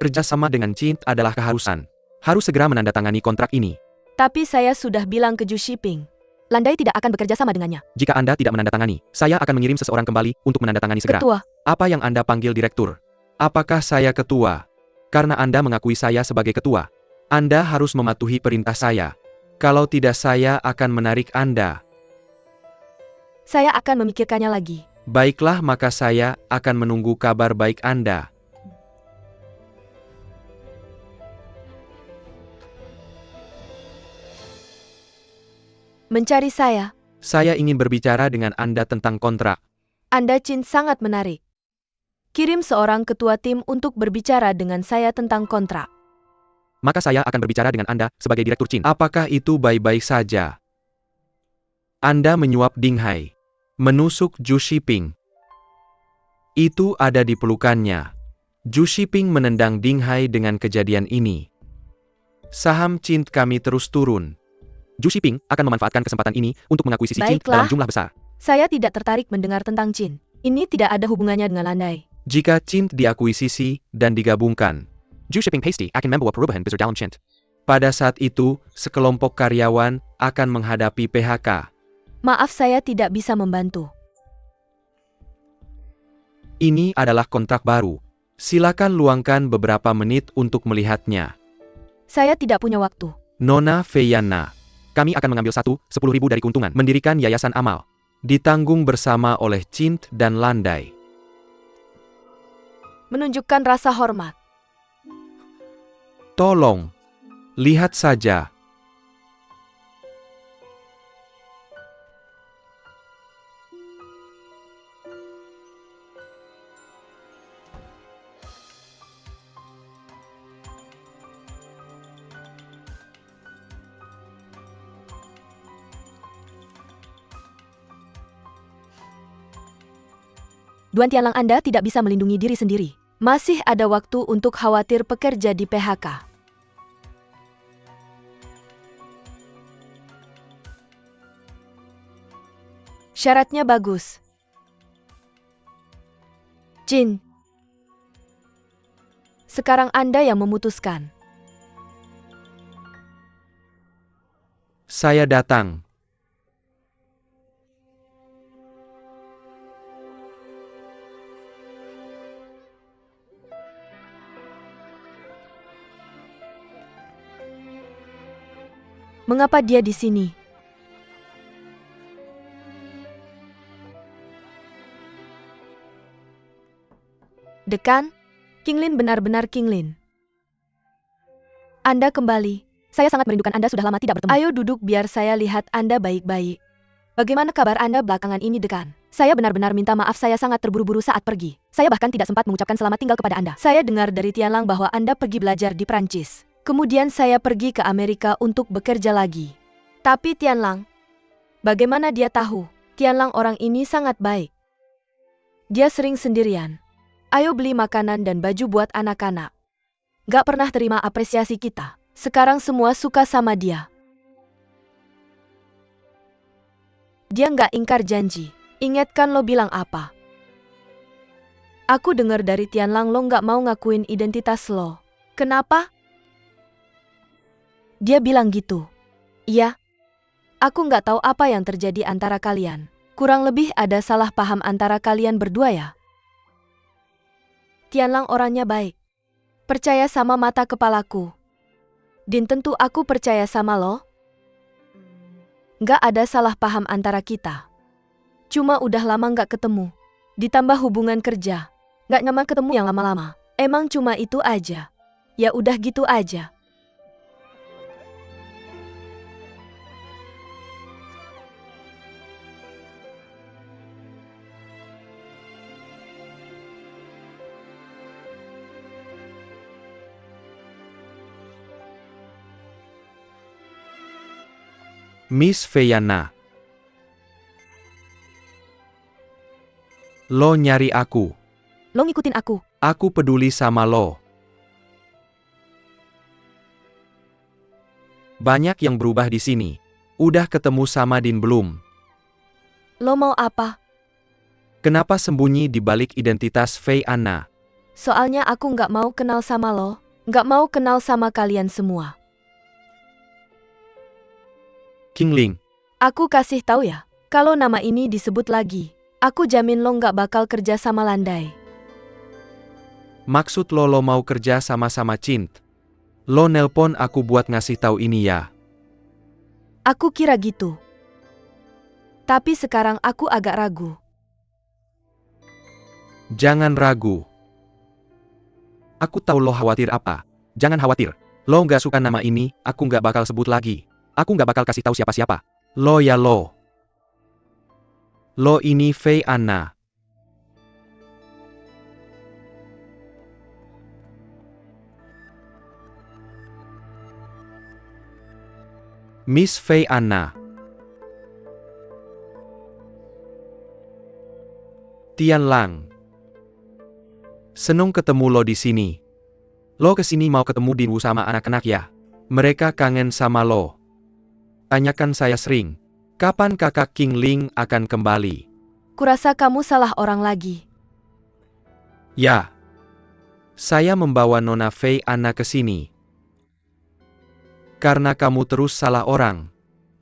Speaker 2: Kerjasama dengan Jin adalah keharusan. Harus segera menandatangani kontrak ini.
Speaker 1: Tapi saya sudah bilang ke Ju Shiping. Landai tidak akan bekerja sama dengannya.
Speaker 2: Jika Anda tidak menandatangani, saya akan mengirim seseorang kembali untuk menandatangani segera.
Speaker 1: Ketua.
Speaker 2: Apa yang Anda panggil direktur? Apakah saya ketua? Karena Anda mengakui saya sebagai ketua. Anda harus mematuhi perintah saya. Kalau tidak, saya akan menarik Anda.
Speaker 1: Saya akan memikirkannya lagi.
Speaker 2: Baiklah, maka saya akan menunggu kabar baik Anda.
Speaker 1: Mencari saya.
Speaker 2: Saya ingin berbicara dengan Anda tentang kontrak.
Speaker 1: Anda, Jin, sangat menarik. Kirim seorang ketua tim untuk berbicara dengan saya tentang kontrak.
Speaker 2: Maka saya akan berbicara dengan Anda sebagai direktur Jin. Apakah itu baik-baik saja? Anda menyuap Dinghai. Menusuk Ju Shiping. Itu ada di pelukannya. Ju Shiping menendang Dinghai dengan kejadian ini. Saham Jin kami terus turun. Ju Shiping akan memanfaatkan kesempatan ini untuk mengakui sisi Jin dalam jumlah besar.
Speaker 1: Saya tidak tertarik mendengar tentang Jin. Ini tidak ada hubungannya dengan Landai.
Speaker 2: Jika Jin diakuisisi dan digabungkan, Ju Shiping pasti akan membawa perubahan besar dalam Jin. Pada saat itu, sekelompok karyawan akan menghadapi PHK.
Speaker 1: Maaf, saya tidak bisa membantu.
Speaker 2: Ini adalah kontrak baru. Silakan luangkan beberapa menit untuk melihatnya.
Speaker 1: Saya tidak punya waktu.
Speaker 2: Nona Feyana. Kami akan mengambil 10.000 dari keuntungan mendirikan yayasan amal. Ditanggung bersama oleh Jin dan Landai.
Speaker 1: Menunjukkan rasa hormat.
Speaker 2: Tolong, lihat saja.
Speaker 1: Duan Tianlang, Anda tidak bisa melindungi diri sendiri. Masih ada waktu untuk khawatir pekerja di PHK. Syaratnya bagus. Jin. Sekarang Anda yang memutuskan.
Speaker 2: Saya datang.
Speaker 1: Mengapa dia di sini? Dekan, King Lin, benar-benar King Lin. Anda kembali. Saya sangat merindukan Anda, sudah lama tidak bertemu. Ayo duduk biar saya lihat Anda baik-baik. Bagaimana kabar Anda belakangan ini, Dekan? Saya benar-benar minta maaf, saya sangat terburu-buru saat pergi. Saya bahkan tidak sempat mengucapkan selamat tinggal kepada Anda. Saya dengar dari Tianlang bahwa Anda pergi belajar di Prancis. Kemudian saya pergi ke Amerika untuk bekerja lagi. Tapi Tianlang, bagaimana dia tahu? Tianlang orang ini sangat baik. Dia sering sendirian. Ayo beli makanan dan baju buat anak-anak. Gak pernah terima apresiasi kita. Sekarang semua suka sama dia. Dia nggak ingkar janji. Ingat kan lo bilang apa? Aku dengar dari Tianlang lo nggak mau ngakuin identitas lo. Kenapa? Dia bilang gitu. Iya. Aku nggak tahu apa yang terjadi antara kalian. Kurang lebih ada salah paham antara kalian berdua ya. Tianlang orangnya baik. Percaya sama mata kepalaku. Din tentu aku percaya sama lo. Nggak ada salah paham antara kita. Cuma udah lama nggak ketemu. Ditambah hubungan kerja. Nggak nyaman ketemu yang lama-lama. Emang cuma itu aja. Ya udah gitu aja.
Speaker 2: Miss Feyana. Lo nyari aku.
Speaker 1: Lo ngikutin aku.
Speaker 2: Aku peduli sama lo. Banyak yang berubah di sini. Udah ketemu sama Din belum?
Speaker 1: Lo mau apa?
Speaker 2: Kenapa sembunyi di balik identitas Feyana?
Speaker 1: Soalnya aku nggak mau kenal sama lo. Nggak mau kenal sama kalian semua.
Speaker 2: Qingling.
Speaker 1: Aku kasih tahu ya. Kalau nama ini disebut lagi, aku jamin lo nggak bakal kerja sama Landai.
Speaker 2: Maksud lo mau kerja sama-sama Cint? Lo nelpon aku buat ngasih tahu ini ya?
Speaker 1: Aku kira gitu. Tapi sekarang aku agak ragu.
Speaker 2: Jangan ragu. Aku tahu lo khawatir apa. Jangan khawatir. Lo nggak suka nama ini, aku nggak bakal sebut lagi. Aku nggak bakal kasih tahu siapa-siapa. Lo ya lo. Lo ini Feyana. Miss Feyana. Tianlang. Seneng ketemu lo di sini. Lo kesini mau ketemu Dinwu sama anak-anak ya? Mereka kangen sama lo. Tanyakan saya sering. Kapan kakak Qingling akan kembali?
Speaker 1: Kurasa kamu salah orang lagi.
Speaker 2: Ya. Saya membawa Nona Feyana ke sini. Karena kamu terus salah orang.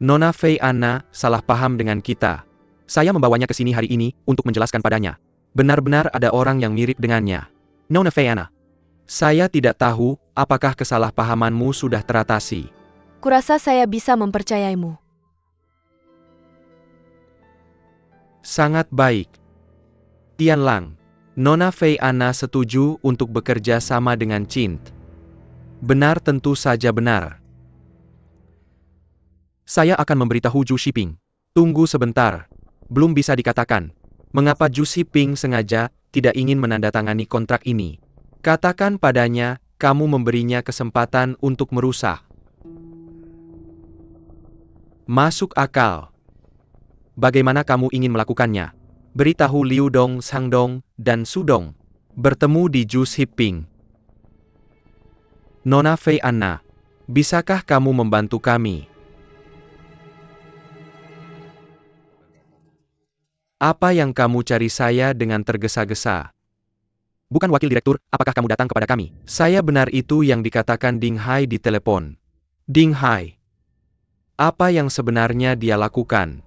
Speaker 2: Nona Feyana salah paham dengan kita. Saya membawanya ke sini hari ini untuk menjelaskan padanya. Benar-benar ada orang yang mirip dengannya. Nona Feyana. Saya tidak tahu apakah kesalahpahamanmu sudah teratasi.
Speaker 1: Kurasa saya bisa mempercayaimu.
Speaker 2: Sangat baik. Tianlang. Nona Feyana setuju untuk bekerja sama dengan Cint. Benar, tentu saja benar. Saya akan memberitahu Zhu Shiping. Tunggu sebentar. Belum bisa dikatakan. Mengapa Zhu Shiping sengaja tidak ingin menandatangani kontrak ini? Katakan padanya, kamu memberinya kesempatan untuk merusak. Masuk akal. Bagaimana kamu ingin melakukannya? Beritahu Liu Dong, Sang Dong, dan Su Dong. Bertemu di Zhu Shiping. Nona Feyana, bisakah kamu membantu kami? Apa yang kamu cari saya dengan tergesa-gesa? Bukan wakil direktur, apakah kamu datang kepada kami? Saya benar, itu yang dikatakan Ding Hai di telepon. Ding Hai. Apa yang sebenarnya dia lakukan?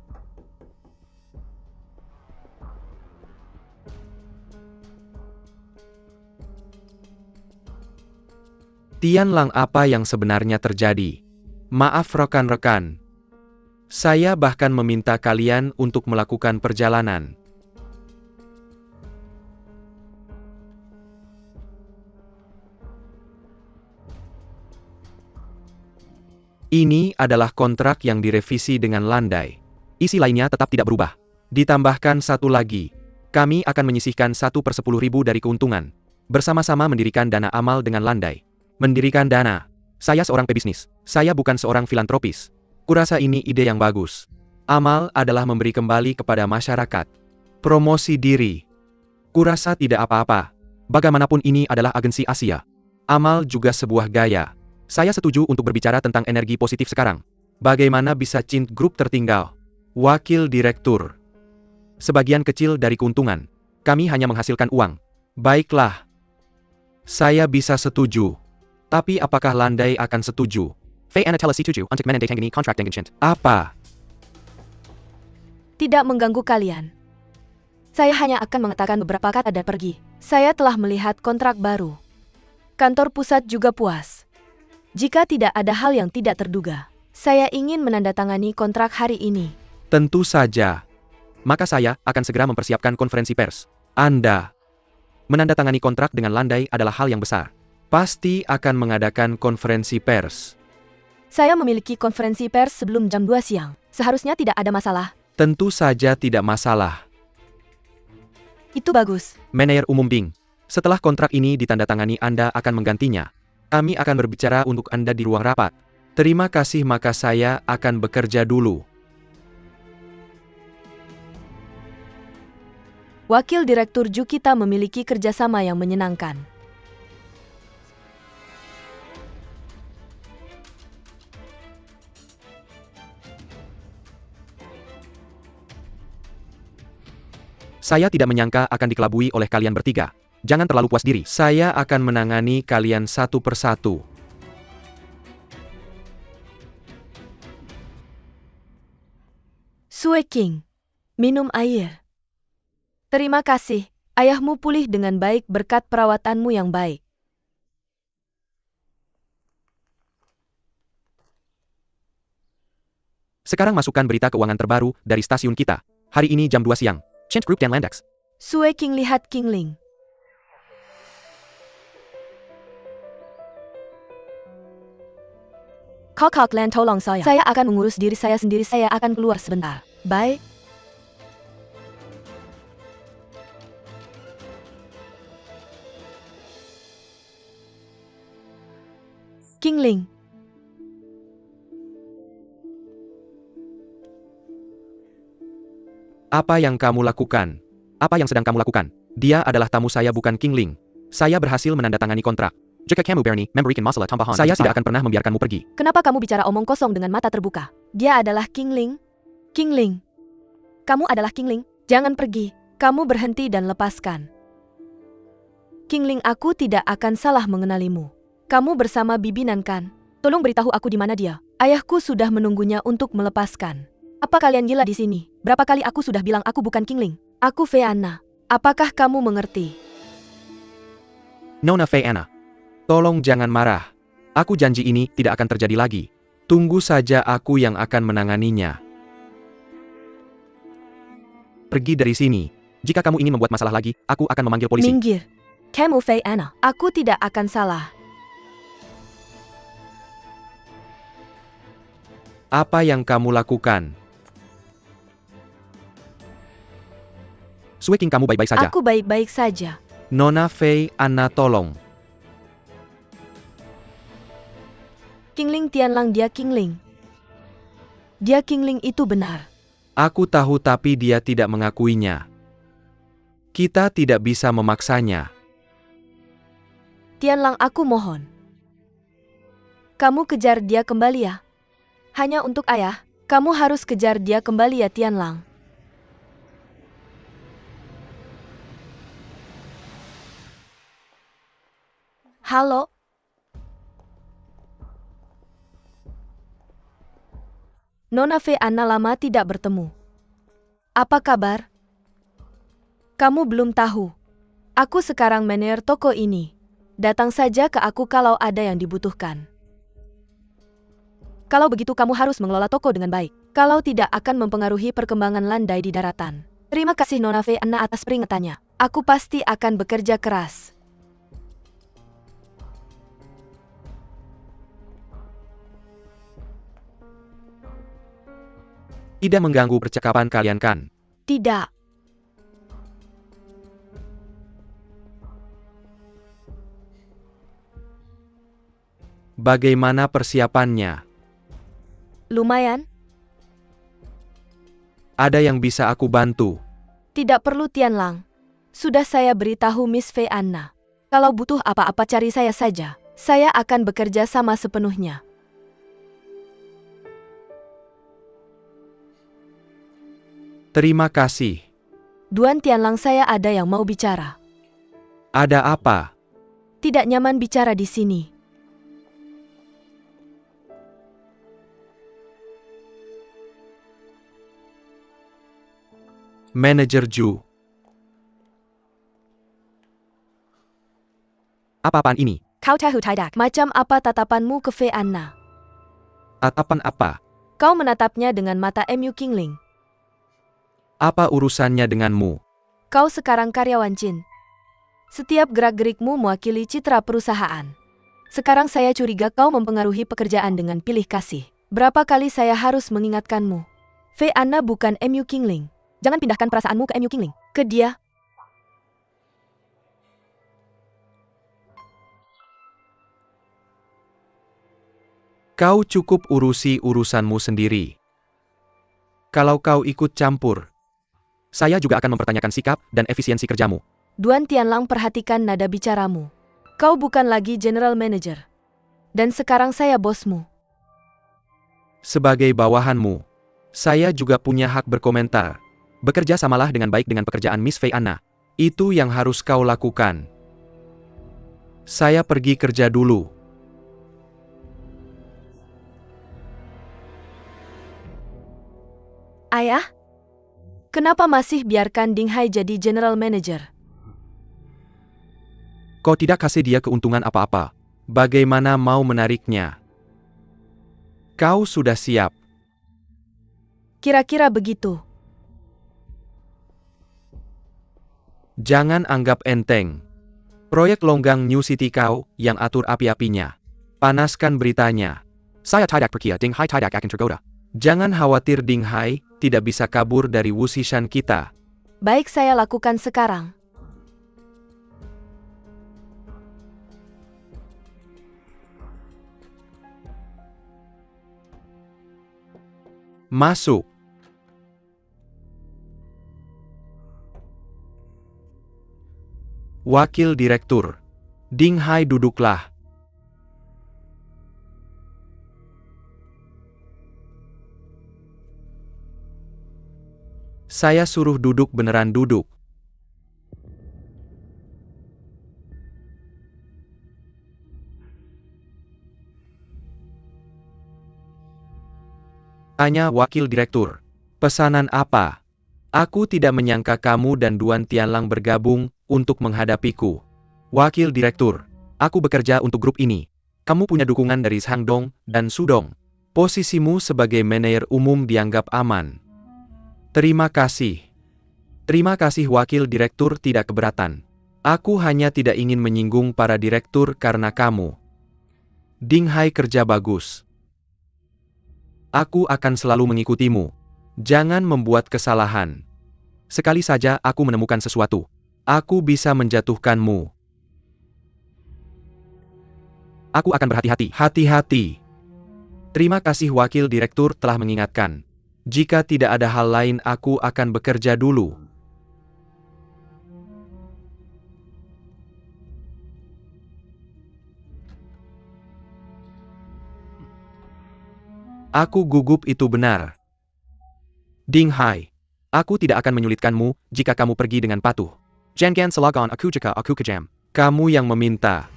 Speaker 2: Tianlang, apa yang sebenarnya terjadi? Maaf rekan-rekan. Saya bahkan meminta kalian untuk melakukan perjalanan. Ini adalah kontrak yang direvisi dengan landai. Isi lainnya tetap tidak berubah. Ditambahkan satu lagi. Kami akan menyisihkan 1/10.000 dari keuntungan. Bersama-sama mendirikan dana amal dengan landai. Mendirikan dana. Saya seorang pebisnis. Saya bukan seorang filantropis. Kurasa ini ide yang bagus. Amal adalah memberi kembali kepada masyarakat. Promosi diri. Kurasa tidak apa-apa. Bagaimanapun ini adalah agensi Asia. Amal juga sebuah gaya. Saya setuju untuk berbicara tentang energi positif sekarang. Bagaimana bisa Cint Group tertinggal? Wakil Direktur. Sebagian kecil dari keuntungan. Kami hanya menghasilkan uang. Baiklah. Saya bisa setuju. Tapi apakah Landai akan setuju?
Speaker 3: Fei Anna telah setuju untuk menandatangani kontrak dengan Cint.
Speaker 2: Apa?
Speaker 1: Tidak mengganggu kalian. Saya hanya akan mengatakan beberapa kata dan pergi. Saya telah melihat kontrak baru. Kantor pusat juga puas. Jika tidak ada hal yang tidak terduga, saya ingin menandatangani kontrak hari ini.
Speaker 2: Tentu saja.
Speaker 3: Maka saya akan segera mempersiapkan konferensi pers.
Speaker 2: Anda
Speaker 3: Menandatangani kontrak dengan Landai adalah hal yang besar.
Speaker 2: pasti akan mengadakan konferensi pers.
Speaker 1: Saya memiliki konferensi pers sebelum jam 2 siang. Seharusnya tidak ada masalah.
Speaker 2: Tentu saja tidak masalah.
Speaker 1: Itu bagus.
Speaker 3: Manajer Umum Bing. Setelah kontrak ini ditandatangani Anda akan menggantinya. Kami akan berbicara untuk Anda di ruang rapat.
Speaker 2: Terima kasih, maka saya akan bekerja dulu.
Speaker 1: Wakil Direktur Ju kita memiliki kerjasama yang menyenangkan.
Speaker 3: Saya tidak menyangka akan dikelabui oleh kalian bertiga. Jangan terlalu puas diri.
Speaker 2: Saya akan menangani kalian satu persatu.
Speaker 1: Sue King, minum air. Terima kasih, ayahmu pulih dengan baik berkat perawatanmu yang baik.
Speaker 3: Sekarang masukkan berita keuangan terbaru dari stasiun kita. Hari ini jam 2 siang. Cint Group dan Landex.
Speaker 1: Sue King lihat King Ling. Kok Lan tolong saya. Saya akan mengurus diri saya sendiri. Saya akan keluar sebentar. Bye. King Ling.
Speaker 2: Apa yang kamu lakukan?
Speaker 3: Apa yang sedang kamu lakukan? Dia adalah tamu saya, bukan King Ling. Saya berhasil menandatangani kontrak. Jika kamu berani memberikan masalah tambahan, saya tidak akan pernah membiarkanmu pergi.
Speaker 1: Kenapa kamu bicara omong kosong dengan mata terbuka? Dia adalah King Ling. King Ling. Kamu adalah King Ling. Jangan pergi. Kamu berhenti dan lepaskan. King Ling, aku tidak akan salah mengenalimu. Kamu bersama Bibi Nan kan? Tolong beritahu aku di mana dia. Ayahku sudah menunggunya untuk melepaskan. Apa kalian gila di sini? Berapa kali aku sudah bilang aku bukan King Ling? Aku Fei Anna. Apakah kamu mengerti?
Speaker 3: Nona Fei Anna.
Speaker 2: Tolong jangan marah. Aku janji ini tidak akan terjadi lagi. Tunggu saja, aku yang akan menanganinya.
Speaker 3: Pergi dari sini. Jika kamu ingin membuat masalah lagi, aku akan memanggil polisi.
Speaker 1: Minggir. Kamu Fei Anna. Aku tidak akan salah.
Speaker 2: Apa yang kamu lakukan?
Speaker 3: Sue King, kamu baik-baik saja.
Speaker 1: Aku baik-baik saja.
Speaker 2: Nona Fei Anna, tolong.
Speaker 1: King Ling Tianlang, dia King Ling. Dia King Ling, itu benar.
Speaker 2: Aku tahu, tapi dia tidak mengakuinya. Kita tidak bisa memaksanya.
Speaker 1: Tianlang, aku mohon. Kamu kejar dia kembali ya. Hanya untuk ayah, kamu harus kejar dia kembali ya Tianlang. Halo? Nona Fei Anna, lama tidak bertemu. Apa kabar? Kamu belum tahu. Aku sekarang manajer toko ini. Datang saja ke aku kalau ada yang dibutuhkan. Kalau begitu kamu harus mengelola toko dengan baik. Kalau tidak akan mempengaruhi perkembangan Landai di daratan. Terima kasih Nona Fei Anna atas peringatannya. Aku pasti akan bekerja keras.
Speaker 2: Tidak mengganggu percakapan kalian kan?
Speaker 1: Tidak.
Speaker 2: Bagaimana persiapannya?
Speaker 1: Lumayan.
Speaker 2: Ada yang bisa aku bantu?
Speaker 1: Tidak perlu Tianlang. Sudah saya beritahu Miss Fei Anna. Kalau butuh apa-apa cari saya saja. Saya akan bekerja sama sepenuhnya.
Speaker 2: Terima kasih.
Speaker 1: Duan Tianlang, saya ada yang mau bicara.
Speaker 2: Ada apa?
Speaker 1: Tidak nyaman bicara di sini.
Speaker 2: Manajer Ju.
Speaker 3: Apa-apaan ini?
Speaker 1: Kau tahu tidak macam apa tatapanmu ke Fei Anna?
Speaker 2: Tatapan apa?
Speaker 1: Kau menatapnya dengan mata MU Kingling.
Speaker 2: Apa urusannya denganmu?
Speaker 1: Kau sekarang karyawan Chin. Setiap gerak-gerikmu mewakili citra perusahaan. Sekarang saya curiga kau mempengaruhi pekerjaan dengan pilih kasih. Berapa kali saya harus mengingatkanmu? Fei Anna bukan MU Kingling. Jangan pindahkan perasaanmu ke MU Kingling. Ke dia.
Speaker 2: Kau cukup urusi urusanmu sendiri. Kalau kau ikut campur,
Speaker 3: Saya juga akan mempertanyakan sikap dan efisiensi kerjamu.
Speaker 1: Duan Tianlang, perhatikan nada bicaramu. Kau bukan lagi general manager. Dan sekarang saya bosmu.
Speaker 2: sebagai bawahanmu, saya juga punya hak berkomentar.
Speaker 3: Bekerja samalah dengan baik dengan pekerjaan Miss Fei Anna.
Speaker 2: Itu yang harus kau lakukan. Saya pergi kerja dulu.
Speaker 1: Ayah? Kenapa masih biarkan Ding Hai jadi general manager?
Speaker 3: Kau tidak kasih dia keuntungan apa-apa.
Speaker 2: Bagaimana mau menariknya? Kau sudah siap.
Speaker 1: Kira-kira begitu.
Speaker 2: Jangan anggap enteng. Proyek longgang New City kau yang atur api-apinya. Panaskan beritanya.
Speaker 3: Saya tidak percaya Ding Hai tidak akan tergoda.
Speaker 2: Jangan khawatir, Ding Hai tidak bisa kabur dari Wu Xishan kita.
Speaker 1: Baik, saya lakukan sekarang.
Speaker 2: Masuk. Wakil Direktur. Ding Hai, duduklah. Saya suruh duduk beneran duduk. Tanya Wakil Direktur. Pesanan apa? Aku tidak menyangka kamu dan Duan Tianlang bergabung untuk menghadapiku.
Speaker 3: Wakil Direktur, aku bekerja untuk grup ini. Kamu punya dukungan dari Shangdong dan Sudong.
Speaker 2: Posisimu sebagai manajer umum dianggap aman. Terima kasih. Terima kasih, Wakil Direktur tidak keberatan. Aku hanya tidak ingin menyinggung para direktur karena kamu. Ding Hai kerja bagus. Aku akan selalu mengikutimu. Jangan membuat kesalahan.
Speaker 3: Sekali saja aku menemukan sesuatu.
Speaker 2: Aku bisa menjatuhkanmu.
Speaker 3: Aku akan berhati-hati.
Speaker 2: Hati-hati. Terima kasih, Wakil Direktur telah mengingatkan. Jika tidak ada hal lain, aku akan bekerja dulu. Aku gugup itu benar.
Speaker 3: Ding Hai, aku tidak akan menyulitkanmu jika kamu pergi dengan patuh. Jangan selagon aku jika aku kejam.
Speaker 2: Kamu yang meminta.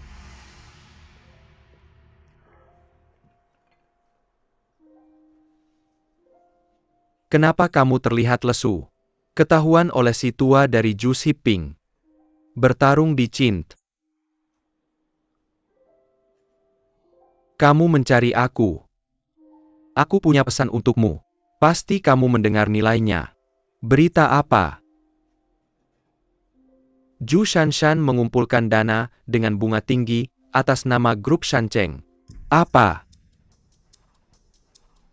Speaker 2: Kenapa kamu terlihat lesu? Ketahuan oleh si tua dari Ju Shiping. Bertarung di Cint. Kamu mencari aku. Aku punya pesan untukmu. Pasti kamu mendengar nilainya. Berita apa? Ju Shanshan mengumpulkan dana dengan bunga tinggi atas nama grup Shancheng. Apa?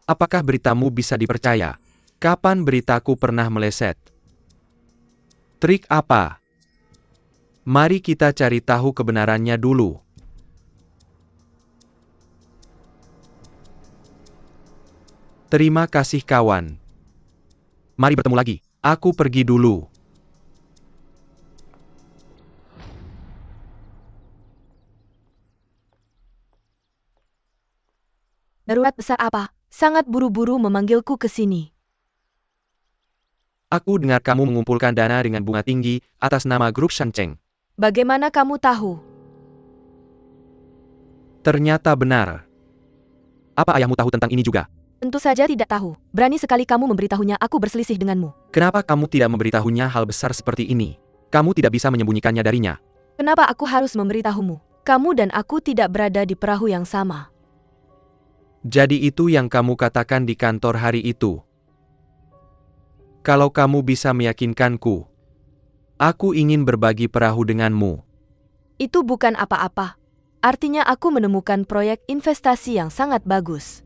Speaker 2: Apakah beritamu bisa dipercaya? Kapan beritaku pernah meleset? Trik apa? Mari kita cari tahu kebenarannya dulu. Terima kasih, kawan.
Speaker 3: Mari bertemu lagi.
Speaker 2: Aku pergi dulu.
Speaker 1: Darurat besar apa? Sangat buru-buru memanggilku ke sini.
Speaker 3: Aku dengar kamu mengumpulkan dana dengan bunga tinggi atas nama grup Shancheng.
Speaker 1: Bagaimana kamu tahu?
Speaker 2: Ternyata benar.
Speaker 3: Apa ayahmu tahu tentang ini juga?
Speaker 1: Tentu saja tidak tahu. Berani sekali kamu memberitahunya aku berselisih denganmu.
Speaker 3: Kenapa kamu tidak memberitahunya hal besar seperti ini? Kamu tidak bisa menyembunyikannya darinya.
Speaker 1: Kenapa aku harus memberitahumu? Kamu dan aku tidak berada di perahu yang sama.
Speaker 2: Jadi itu yang kamu katakan di kantor hari itu. Kalau kamu bisa meyakinkanku, aku ingin berbagi perahu denganmu.
Speaker 1: Itu bukan apa-apa. Artinya aku menemukan proyek investasi yang sangat bagus.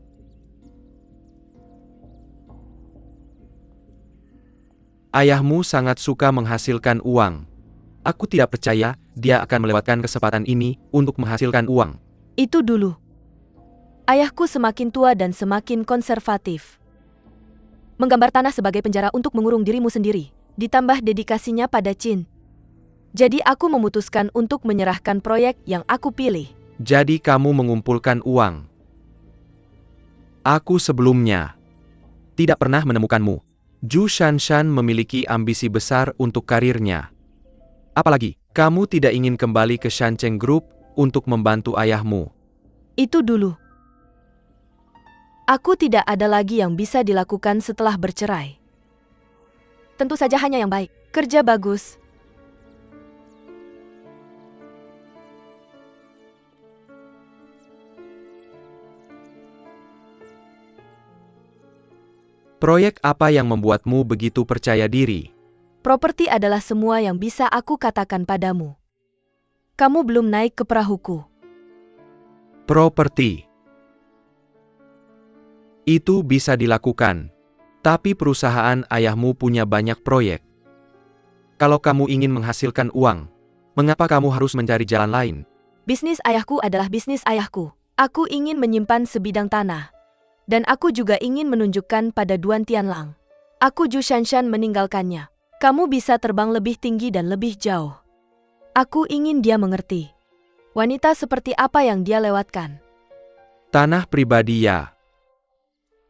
Speaker 2: Ayahmu sangat suka menghasilkan uang. Aku tidak percaya dia akan melewatkan kesempatan ini untuk menghasilkan uang.
Speaker 1: Itu dulu. Ayahku semakin tua dan semakin konservatif. Menggambar tanah sebagai penjara untuk mengurung dirimu sendiri, ditambah dedikasinya pada Chin. Jadi aku memutuskan untuk menyerahkan proyek yang aku pilih.
Speaker 2: Jadi kamu mengumpulkan uang. Aku sebelumnya tidak pernah menemukanmu. Zhu Shanshan memiliki ambisi besar untuk karirnya.
Speaker 3: Apalagi,
Speaker 2: Kamu tidak ingin kembali ke Shancheng Group untuk membantu ayahmu.
Speaker 1: Itu dulu. Aku tidak ada lagi yang bisa dilakukan setelah bercerai. Tentu saja hanya yang baik. Kerja bagus.
Speaker 2: Proyek apa yang membuatmu begitu percaya diri?
Speaker 1: Properti adalah semua yang bisa aku katakan padamu. Kamu belum naik ke perahuku.
Speaker 2: Properti. Itu bisa dilakukan. Tapi perusahaan ayahmu punya banyak proyek. Kalau kamu ingin menghasilkan uang, mengapa kamu harus mencari jalan lain?
Speaker 1: Bisnis ayahku adalah bisnis ayahku. Aku ingin menyimpan sebidang tanah. Dan aku juga ingin menunjukkan pada Duan Tianlang. Aku Zhu Shanshan meninggalkannya. Kamu bisa terbang lebih tinggi dan lebih jauh. Aku ingin dia mengerti. Wanita seperti apa yang dia lewatkan.
Speaker 2: Tanah pribadi ya.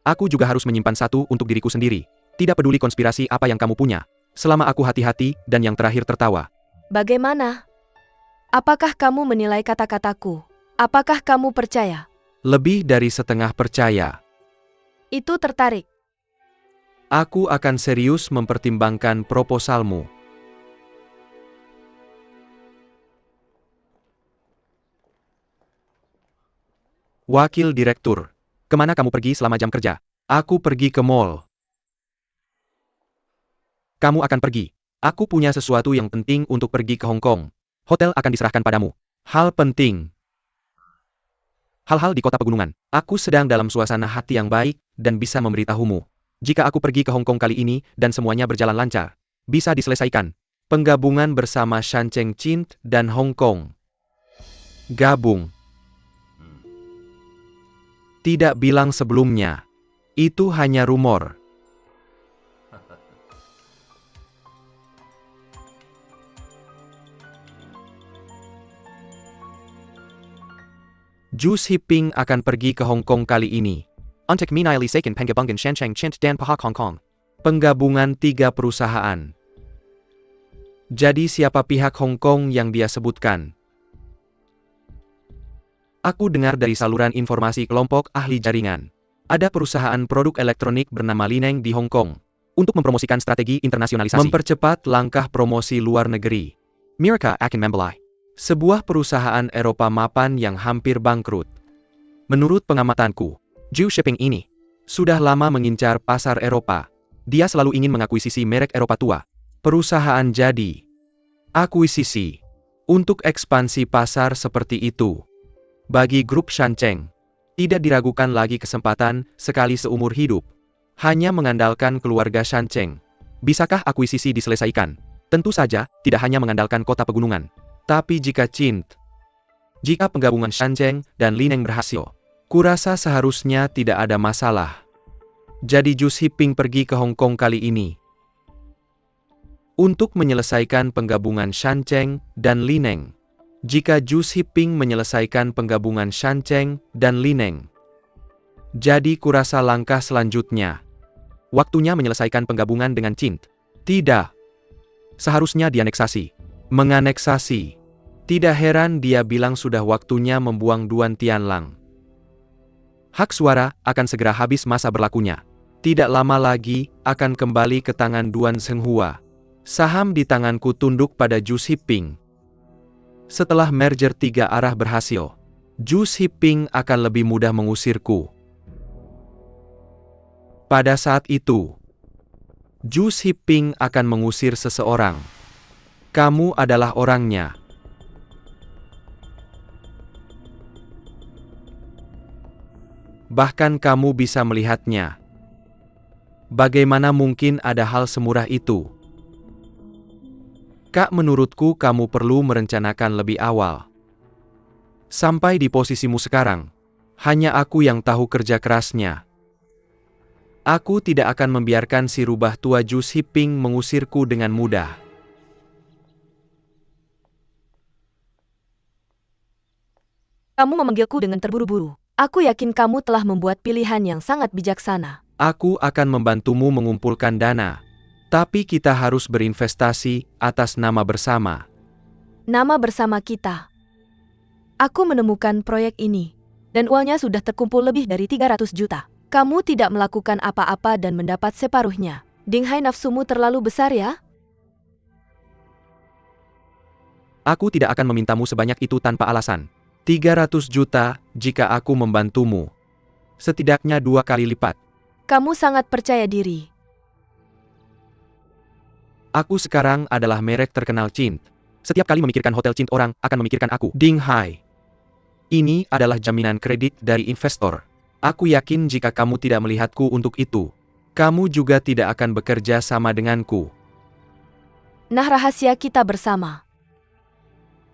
Speaker 3: aku juga harus menyimpan satu untuk diriku sendiri. Tidak peduli konspirasi apa yang kamu punya. Selama aku hati-hati dan yang terakhir tertawa.
Speaker 1: Bagaimana? Apakah kamu menilai kata-kataku? Apakah kamu percaya?
Speaker 2: Lebih dari setengah percaya.
Speaker 1: Itu tertarik.
Speaker 2: Aku akan serius mempertimbangkan proposalmu.
Speaker 3: Wakil Direktur, kemana kamu pergi selama jam kerja?
Speaker 2: Aku pergi ke mall.
Speaker 3: Kamu akan pergi. Aku punya sesuatu yang penting untuk pergi ke Hong Kong. Hotel akan diserahkan padamu.
Speaker 2: Hal penting.
Speaker 3: Hal-hal di kota pegunungan.
Speaker 2: Aku sedang dalam suasana hati yang baik dan bisa memberitahumu.
Speaker 3: Jika aku pergi ke Hong Kong kali ini dan semuanya berjalan lancar, bisa diselesaikan.
Speaker 2: Penggabungan bersama Shancheng Cint dan Hong Kong. Gabung. Tidak bilang sebelumnya. Itu hanya rumor. Zhu Xiping akan pergi ke Hong Kong kali ini.
Speaker 3: Untuk Minai Seikan Penggabungan Shancheng Cint dan Pahak Hong Kong.
Speaker 2: Penggabungan 3 perusahaan. Jadi siapa pihak Hong Kong yang dia sebutkan? Aku dengar dari saluran informasi kelompok ahli jaringan. Ada perusahaan produk elektronik bernama Lineng di Hong Kong.
Speaker 3: Untuk mempromosikan strategi internasionalisasi.
Speaker 2: Mempercepat langkah promosi luar negeri.
Speaker 3: Mereka akan membeli
Speaker 2: sebuah perusahaan Eropa mapan yang hampir bangkrut. Menurut pengamatanku,
Speaker 3: Zhu Xiping ini
Speaker 2: sudah lama mengincar pasar Eropa.
Speaker 3: Dia selalu ingin mengakuisisi merek Eropa tua.
Speaker 2: Perusahaan jadi akuisisi untuk ekspansi pasar seperti itu. Bagi grup Shancheng, tidak diragukan lagi kesempatan sekali seumur hidup. Hanya mengandalkan keluarga Shancheng.
Speaker 3: Bisakah akuisisi diselesaikan? Tentu saja, tidak hanya mengandalkan kota pegunungan.
Speaker 2: Tapi jika jika penggabungan Shancheng dan Lineng berhasil, kurasa seharusnya tidak ada masalah. Jadi Zhu Xiping pergi ke Hong Kong kali ini untuk menyelesaikan penggabungan Shancheng dan Lineng. Jika Zhu Xiping menyelesaikan penggabungan Shancheng dan Lineng, jadi kurasa langkah selanjutnya
Speaker 3: Waktunya menyelesaikan penggabungan dengan Cint.
Speaker 2: Tidak.
Speaker 3: Seharusnya dianeksasi.
Speaker 2: Menganeksasi. Tidak heran dia bilang sudah waktunya membuang Duan Tianlang. Hak suara akan segera habis masa berlakunya. Tidak lama lagi akan kembali ke tangan Duan Zhenghua. Saham di tanganku tunduk pada Zhu Xiping. Setelah merger 3 arah berhasil, Zhu Xiping akan lebih mudah mengusirku. Pada saat itu, Zhu Xiping akan mengusir seseorang. Kamu adalah orangnya. Bahkan kamu bisa melihatnya. Bagaimana mungkin ada hal semurah itu? Kak, menurutku kamu perlu merencanakan lebih awal. Sampai di posisimu sekarang, hanya aku yang tahu kerja kerasnya. Aku tidak akan membiarkan si rubah tua Zhu Xiping mengusirku dengan mudah.
Speaker 1: Kamu memanggilku dengan terburu-buru. Aku yakin kamu telah membuat pilihan yang sangat bijaksana.
Speaker 2: Aku akan membantumu mengumpulkan dana. Tapi kita harus berinvestasi atas nama bersama.
Speaker 1: Nama bersama kita. Aku menemukan proyek ini. Dan uangnya sudah terkumpul lebih dari 300 juta. Kamu tidak melakukan apa-apa dan mendapat separuhnya. Dinghai, nafsumu terlalu besar ya?
Speaker 2: Aku tidak akan memintamu sebanyak itu tanpa alasan. 300 juta jika aku membantumu. Setidaknya 2 kali lipat.
Speaker 1: Kamu sangat percaya diri.
Speaker 2: Aku sekarang adalah merek terkenal Cint. Setiap kali memikirkan hotel Cint, orang akan memikirkan aku. Dinghai. Ini adalah jaminan kredit dari investor. Aku yakin jika kamu tidak melihatku untuk itu, kamu juga tidak akan bekerja sama denganku.
Speaker 1: Nah, rahasia kita bersama.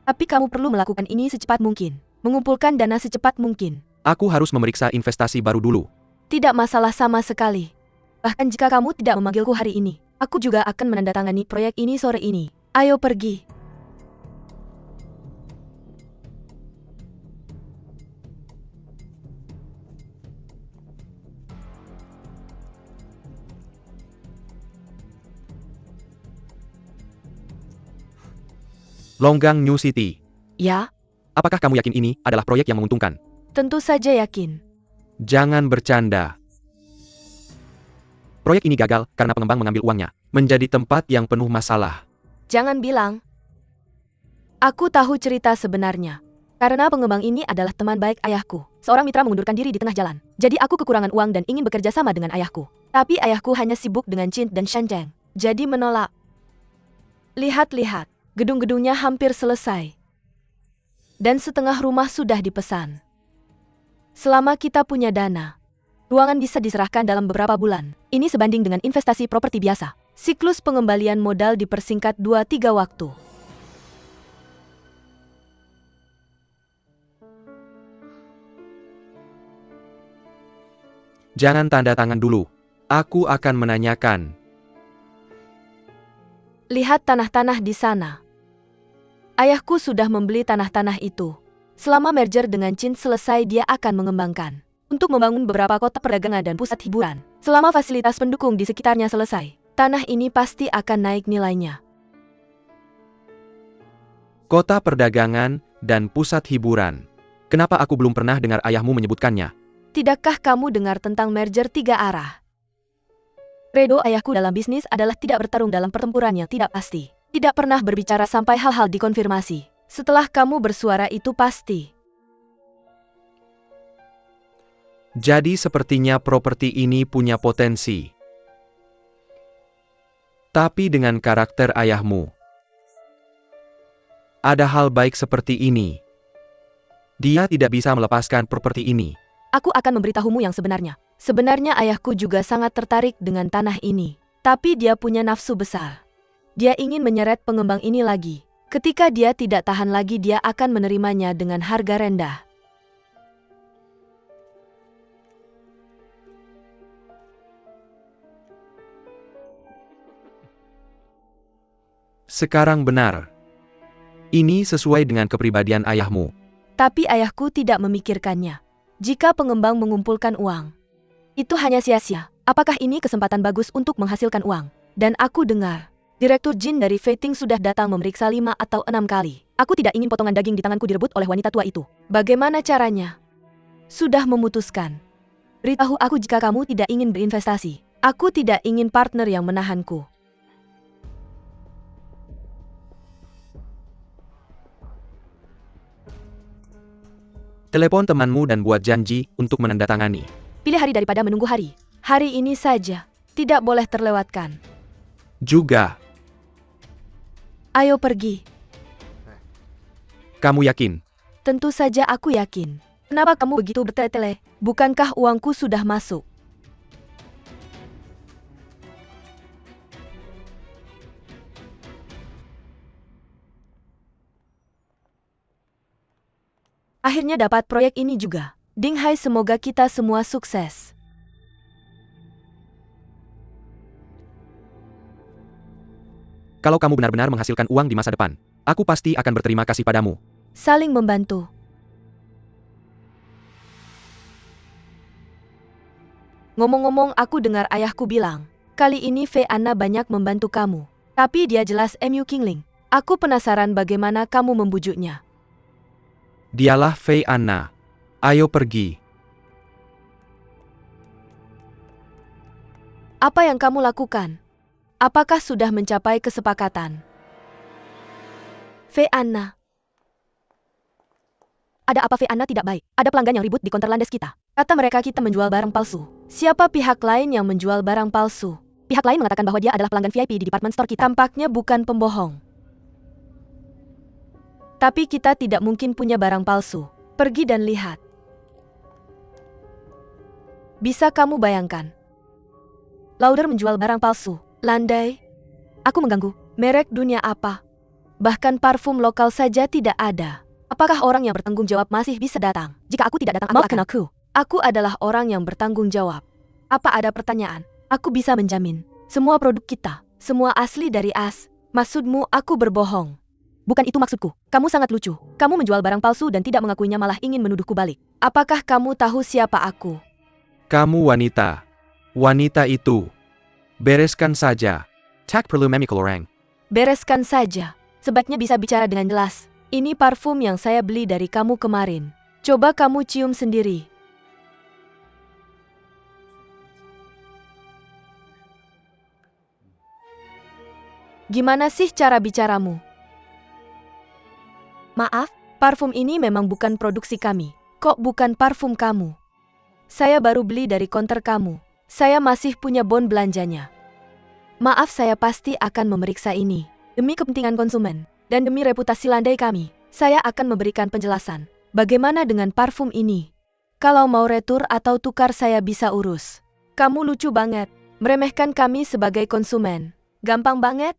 Speaker 1: Tapi kamu perlu melakukan ini secepat mungkin. Mengumpulkan dana secepat mungkin.
Speaker 2: Aku harus memeriksa investasi baru dulu.
Speaker 1: Tidak masalah sama sekali. Bahkan jika kamu tidak memanggilku hari ini, aku juga akan menandatangani proyek ini sore ini. Ayo pergi.
Speaker 2: Longgang New City.
Speaker 1: Ya,
Speaker 2: Apakah kamu yakin ini adalah proyek yang menguntungkan?
Speaker 1: tentu saja yakin.
Speaker 2: Jangan bercanda. Proyek ini gagal karena pengembang mengambil uangnya. Menjadi tempat yang penuh masalah.
Speaker 1: Jangan bilang. Aku tahu cerita sebenarnya. Karena pengembang ini adalah teman baik ayahku. Seorang mitra mengundurkan diri di tengah jalan. Jadi aku kekurangan uang dan ingin bekerja sama dengan ayahku. Tapi ayahku hanya sibuk dengan Cint dan Shenzhen. Jadi menolak. Lihat-lihat, gedung-gedungnya hampir selesai. Dan setengah rumah sudah dipesan. Selama kita punya dana, ruangan bisa diserahkan dalam beberapa bulan. Ini sebanding dengan investasi properti biasa. Siklus pengembalian modal dipersingkat 2-3 waktu.
Speaker 2: Jangan tanda tangan dulu. Aku akan menanyakan.
Speaker 1: Lihat tanah-tanah di sana. Ayahku sudah membeli tanah-tanah itu. Selama merger dengan Cint selesai, dia akan mengembangkan untuk membangun beberapa kota perdagangan dan pusat hiburan. Selama fasilitas pendukung di sekitarnya selesai, tanah ini pasti akan naik nilainya.
Speaker 2: Kota perdagangan dan pusat hiburan. Kenapa aku belum pernah dengar ayahmu menyebutkannya?
Speaker 1: Tidakkah kamu dengar tentang merger 3 arah? Credo ayahku dalam bisnis adalah tidak bertarung dalam pertempuran yang tidak pasti. Tidak pernah berbicara sampai hal-hal dikonfirmasi. Setelah kamu bersuara itu pasti.
Speaker 2: Jadi sepertinya properti ini punya potensi. Tapi dengan karakter ayahmu, ada hal baik seperti ini. Dia tidak bisa melepaskan properti ini.
Speaker 1: Aku akan memberitahumu yang sebenarnya. Sebenarnya ayahku juga sangat tertarik dengan tanah ini. Tapi dia punya nafsu besar. Dia ingin menyeret pengembang ini lagi. Ketika dia tidak tahan lagi, dia akan menerimanya dengan harga rendah.
Speaker 2: Sekarang benar. Ini sesuai dengan kepribadian ayahmu.
Speaker 1: Tapi ayahku tidak memikirkannya. Jika pengembang mengumpulkan uang, itu hanya sia-sia. Apakah ini kesempatan bagus untuk menghasilkan uang? Dan aku dengar, Direktur Jin dari Feiting sudah datang memeriksa 5 atau 6 kali. Aku tidak ingin potongan daging di tanganku direbut oleh wanita tua itu. Bagaimana caranya? Sudah memutuskan. Beritahu aku jika kamu tidak ingin berinvestasi. Aku tidak ingin partner yang menahanku.
Speaker 2: Telepon temanmu dan buat janji untuk menandatangani.
Speaker 1: Pilih hari daripada menunggu hari. Hari ini saja. Tidak boleh terlewatkan.
Speaker 2: Juga,
Speaker 1: Ayo pergi.
Speaker 2: kamu yakin?
Speaker 1: Tentu saja aku yakin. Kenapa kamu begitu bertele-tele? Bukankah uangku sudah masuk? Akhirnya dapat proyek ini juga. Ding Hai, semoga kita semua sukses.
Speaker 2: Kalau kamu benar-benar menghasilkan uang di masa depan, aku pasti akan berterima kasih padamu.
Speaker 1: Saling membantu. Ngomong-ngomong, aku dengar ayahku bilang, kali ini Fei Anna banyak membantu kamu. Tapi dia jelas MU Kingling. Aku penasaran bagaimana kamu membujuknya.
Speaker 2: Dialah Fei Anna. Ayo pergi.
Speaker 1: Apa yang kamu lakukan? Apakah sudah mencapai kesepakatan? Fei Anna. Ada apa? Fei Anna tidak baik. Ada pelanggan yang ribut di konter landas kita. Kata mereka kita menjual barang palsu. Siapa pihak lain yang menjual barang palsu? Pihak lain mengatakan bahwa dia adalah pelanggan VIP di department store kita. Tampaknya bukan pembohong. Tapi kita tidak mungkin punya barang palsu. Pergi dan lihat. Bisa kamu bayangkan? Lauder menjual barang palsu. Landai. Aku mengganggu. Merek dunia apa? Bahkan parfum lokal saja tidak ada. Apakah orang yang bertanggung jawab masih bisa datang? Jika aku tidak datang, maafkan aku. Aku adalah orang yang bertanggung jawab. Apa ada pertanyaan? Aku bisa menjamin. Semua produk kita. Semua asli dari AS. Maksudmu aku berbohong? Bukan itu maksudku. Kamu sangat lucu. Kamu menjual barang palsu dan tidak mengakuinya, malah ingin menuduhku balik. Apakah kamu tahu siapa aku?
Speaker 2: Kamu wanita. Wanita itu. Bereskan saja. Tak perlu memikul orang.
Speaker 1: Bereskan saja. Sebaiknya bisa bicara dengan jelas. Ini parfum yang saya beli dari kamu kemarin. Coba kamu cium sendiri. Gimana sih cara bicaramu? Maaf, parfum ini memang bukan produksi kami. Kok bukan parfum kamu? Saya baru beli dari konter kamu. Saya masih punya bon belanjanya. Maaf, saya pasti akan memeriksa ini. Demi kepentingan konsumen, dan demi reputasi landai kami, saya akan memberikan penjelasan. Bagaimana dengan parfum ini? Kalau mau retur atau tukar saya bisa urus. Kamu lucu banget, meremehkan kami sebagai konsumen. Gampang banget.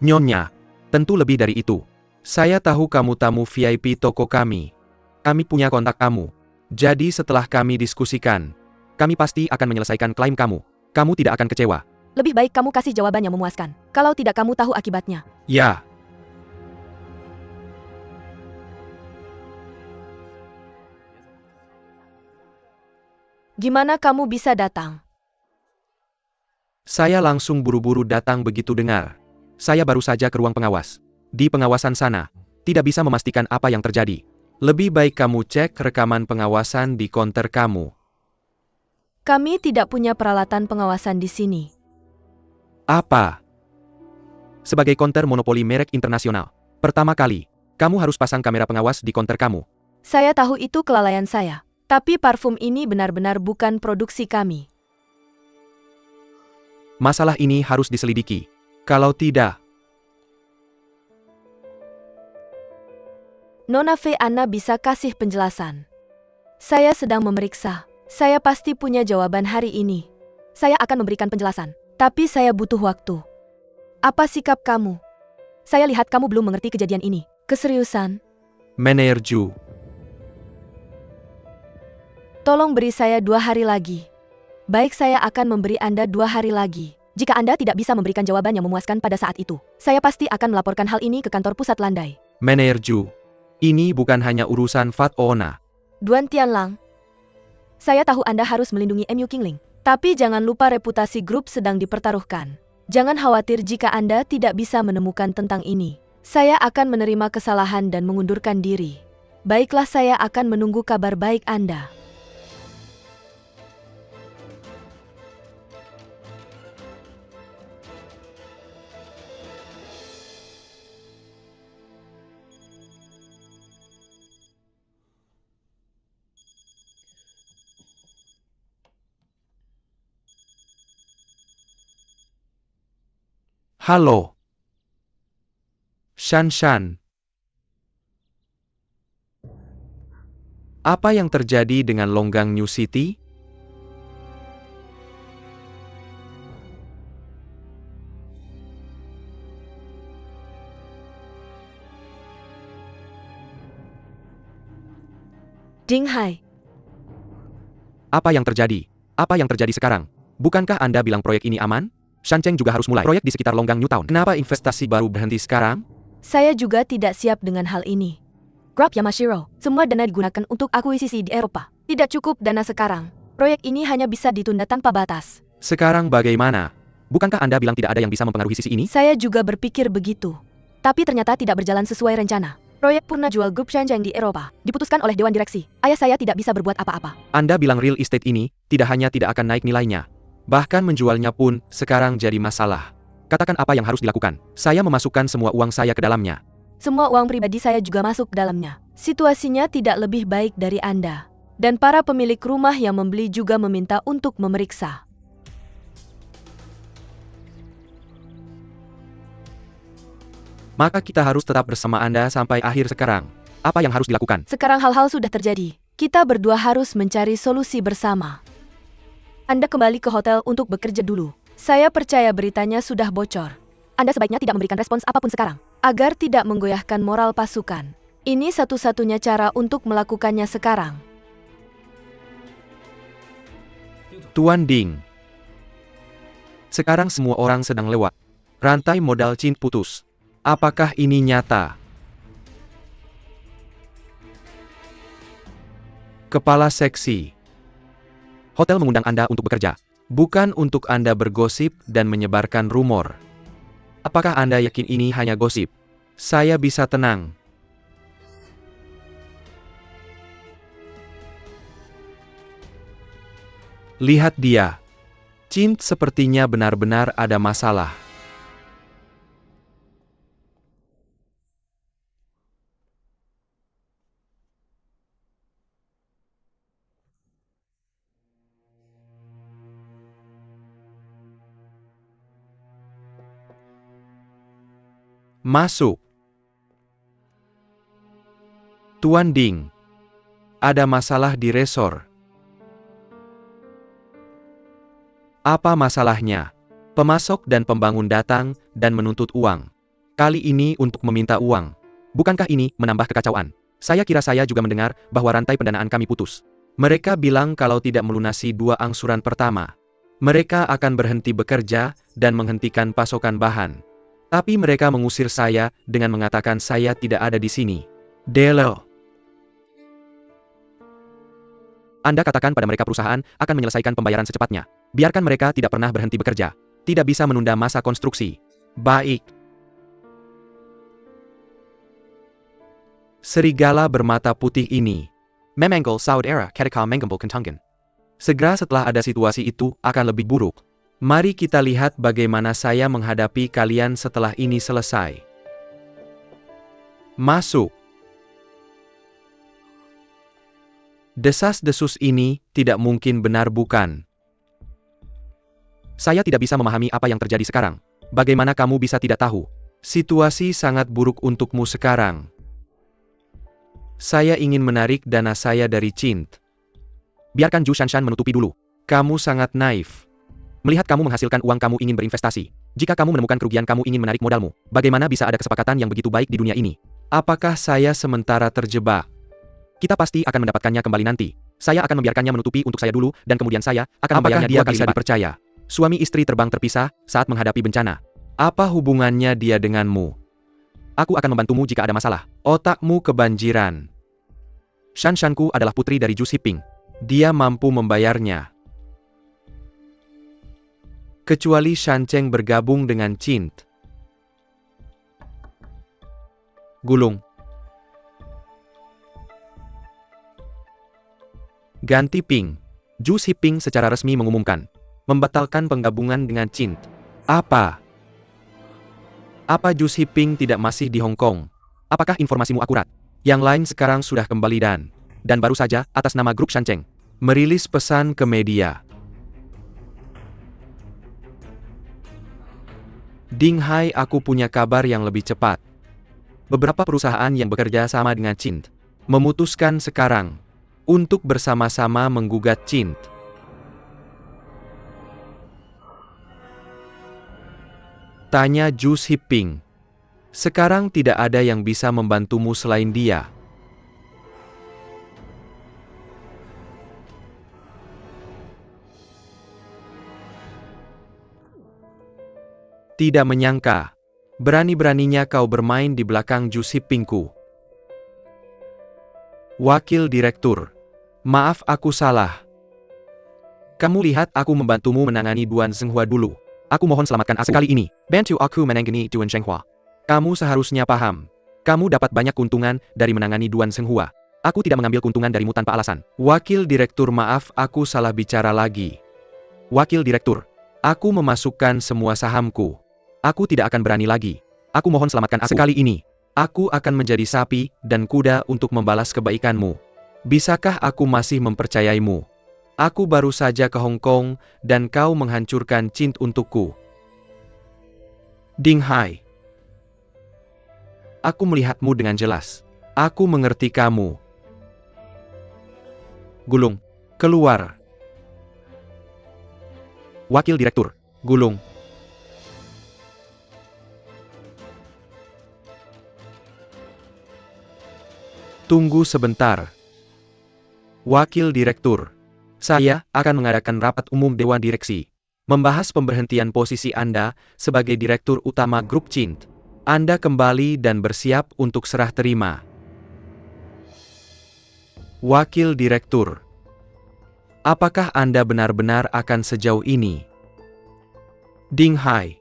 Speaker 2: Nyonya, tentu lebih dari itu. Saya tahu kamu tamu VIP toko kami. Kami punya kontak kamu. Jadi setelah kami diskusikan, kami pasti akan menyelesaikan klaim kamu. Kamu tidak akan kecewa.
Speaker 1: Lebih baik kamu kasih jawaban yang memuaskan. Kalau tidak, kamu tahu akibatnya.
Speaker 2: Ya.
Speaker 1: Gimana kamu bisa datang?
Speaker 2: Saya langsung buru-buru datang begitu dengar. Saya baru saja ke ruang pengawas. Di pengawasan sana, tidak bisa memastikan apa yang terjadi. Lebih baik kamu cek rekaman pengawasan di konter kamu.
Speaker 1: Kami tidak punya peralatan pengawasan di sini.
Speaker 2: Apa? Sebagai konter monopoli merek internasional, pertama kali, kamu harus pasang kamera pengawas di konter kamu.
Speaker 1: Saya tahu itu kelalaian saya. Tapi parfum ini benar-benar bukan produksi kami.
Speaker 2: Masalah ini harus diselidiki. Kalau tidak,
Speaker 1: Nona Fei Anna bisa kasih penjelasan. Saya sedang memeriksa. Saya pasti punya jawaban hari ini. Saya akan memberikan penjelasan. Tapi saya butuh waktu. Apa sikap kamu? Saya lihat kamu belum mengerti kejadian ini. Keseriusan.
Speaker 2: Menerju.
Speaker 1: Tolong beri saya 2 hari lagi. Baik, saya akan memberi Anda 2 hari lagi. Jika Anda tidak bisa memberikan jawaban yang memuaskan pada saat itu, saya pasti akan melaporkan hal ini ke kantor pusat landai.
Speaker 2: Menerju. Ini bukan hanya urusan Fat Ona.
Speaker 1: Duan Tianlang. Saya tahu Anda harus melindungi MU Kingling. Tapi jangan lupa reputasi grup sedang dipertaruhkan. Jangan khawatir jika Anda tidak bisa menemukan tentang ini. Saya akan menerima kesalahan dan mengundurkan diri. Baiklah, saya akan menunggu kabar baik Anda.
Speaker 2: Halo. Shanshan. Apa yang terjadi dengan Longgang New City?
Speaker 1: Dinghai.
Speaker 2: Apa yang terjadi? Apa yang terjadi sekarang? Bukankah Anda bilang proyek ini aman? Shancheng juga harus mulai proyek di sekitar Longgang New Town. Kenapa investasi baru berhenti sekarang?
Speaker 1: Saya juga tidak siap dengan hal ini. Grab Yamashiro, semua dana digunakan untuk akuisisi di Eropa. Tidak cukup dana sekarang. Proyek ini hanya bisa ditunda tanpa batas.
Speaker 2: Sekarang bagaimana? Bukankah Anda bilang tidak ada yang bisa mempengaruhi sisi ini?
Speaker 1: Saya juga berpikir begitu. Tapi ternyata tidak berjalan sesuai rencana. Proyek Purna jual grup Shancheng di Eropa diputuskan oleh Dewan Direksi. Ayah saya tidak bisa berbuat apa-apa.
Speaker 2: Anda bilang real estate ini tidak hanya tidak akan naik nilainya, bahkan menjualnya pun sekarang jadi masalah. Katakan apa yang harus dilakukan. Saya memasukkan semua uang saya ke dalamnya.
Speaker 1: Semua uang pribadi saya juga masuk ke dalamnya. Situasinya tidak lebih baik dari Anda. Dan para pemilik rumah yang membeli juga meminta untuk memeriksa.
Speaker 2: Maka kita harus tetap bersama Anda sampai akhir sekarang. Apa yang harus dilakukan?
Speaker 1: Sekarang hal-hal sudah terjadi. Kita berdua harus mencari solusi bersama. Anda kembali ke hotel untuk bekerja dulu. Saya percaya beritanya sudah bocor. Anda sebaiknya tidak memberikan respons apapun sekarang, agar tidak menggoyahkan moral pasukan. Ini satu-satunya cara untuk melakukannya sekarang.
Speaker 2: Tuan Ding. Sekarang semua orang sedang lewat. Rantai modal Chin putus. Apakah ini nyata? Kepala seksi. Hotel mengundang Anda untuk bekerja, bukan untuk Anda bergosip dan menyebarkan rumor. Apakah Anda yakin ini hanya gosip? Saya bisa tenang. Lihat dia. Chin sepertinya benar-benar ada masalah. Masuk. Tuan Ding. Ada masalah di resor. Apa masalahnya? Pemasok dan pembangun datang dan menuntut uang. Kali ini untuk meminta uang. Bukankah ini menambah kekacauan? Saya kira saya juga mendengar bahwa rantai pendanaan kami putus. Mereka bilang kalau tidak melunasi 2 angsuran pertama, mereka akan berhenti bekerja dan menghentikan pasokan bahan. Tapi mereka mengusir saya dengan mengatakan saya tidak ada di sini. Delo. Anda katakan pada mereka perusahaan akan menyelesaikan pembayaran secepatnya. Biarkan mereka tidak pernah berhenti bekerja. Tidak bisa menunda masa konstruksi. Baik. Serigala bermata putih ini. Memanggal saudara ketika menggembul kentungan. Segera setelah ada situasi itu akan lebih buruk. Mari kita lihat bagaimana saya menghadapi kalian setelah ini selesai. Masuk. Desas-desus ini tidak mungkin benar, bukan? Saya tidak bisa memahami apa yang terjadi sekarang. Bagaimana kamu bisa tidak tahu? Situasi sangat buruk untukmu sekarang. Saya ingin menarik dana saya dari Chin. Biarkan Zhu Shanshan menutupi dulu. Kamu sangat naif. Melihat kamu menghasilkan uang, kamu ingin berinvestasi. Jika kamu menemukan kerugian, kamu ingin menarik modalmu. Bagaimana bisa ada kesepakatan yang begitu baik di dunia ini? Apakah saya sementara terjebak? Kita pasti akan mendapatkannya kembali nanti. Saya akan membiarkannya menutupi untuk saya dulu, dan kemudian saya akan membayarnya 2 kali lipat. Dipercaya? Suami istri terbang terpisah saat menghadapi bencana. Apa hubungannya dia denganmu? Aku akan membantumu jika ada masalah. Otakmu kebanjiran. Shanshanku adalah putri dari Zhu Xiping. Dia mampu membayarnya. kecuali Shancheng bergabung dengan Cint. Gulung. Ganti Ping. Zhu Xiping secara resmi mengumumkan, membatalkan penggabungan dengan Cint. Apa? Apa Zhu Xiping tidak masih di Hong Kong? Apakah informasimu akurat? Yang lain sekarang sudah kembali dan baru saja, atas nama grup Shancheng, merilis pesan ke media. Ding Hai, aku punya kabar yang lebih cepat. Beberapa perusahaan yang bekerja sama dengan Cint memutuskan sekarang untuk bersama-sama menggugat Cint. Tanya Zhu Xiping. Sekarang tidak ada yang bisa membantumu selain dia. Tidak menyangka, berani-beraninya kau bermain di belakang Zhu Xipingku. Wakil Direktur. Maaf, aku salah. Kamu lihat aku membantumu menangani Duan Zhenghua dulu. Aku mohon selamatkan aku kali ini. Bantu aku menangani Duan Zhenghua. Kamu seharusnya paham. Kamu dapat banyak keuntungan dari menangani Duan Zhenghua. Aku tidak mengambil keuntungan darimu tanpa alasan. Wakil Direktur, maaf, aku salah bicara lagi. Wakil Direktur. Aku memasukkan semua sahamku. Aku tidak akan berani lagi. Aku mohon selamatkan aku. Sekali ini, aku akan menjadi sapi dan kuda untuk membalas kebaikanmu. Bisakah aku masih mempercayaimu? Aku baru saja ke Hong Kong, dan kau menghancurkan Cint untukku. Ding Hai. Aku melihatmu dengan jelas. Aku mengerti kamu. Gulung. Keluar. Wakil Direktur. Gulung. Tunggu sebentar. Wakil Direktur. Saya akan mengadakan rapat umum Dewan Direksi. Membahas pemberhentian posisi Anda sebagai Direktur Utama Grup Cint. Anda kembali dan bersiap untuk serah terima. Wakil Direktur. Apakah Anda benar-benar akan sejauh ini? Ding Hai.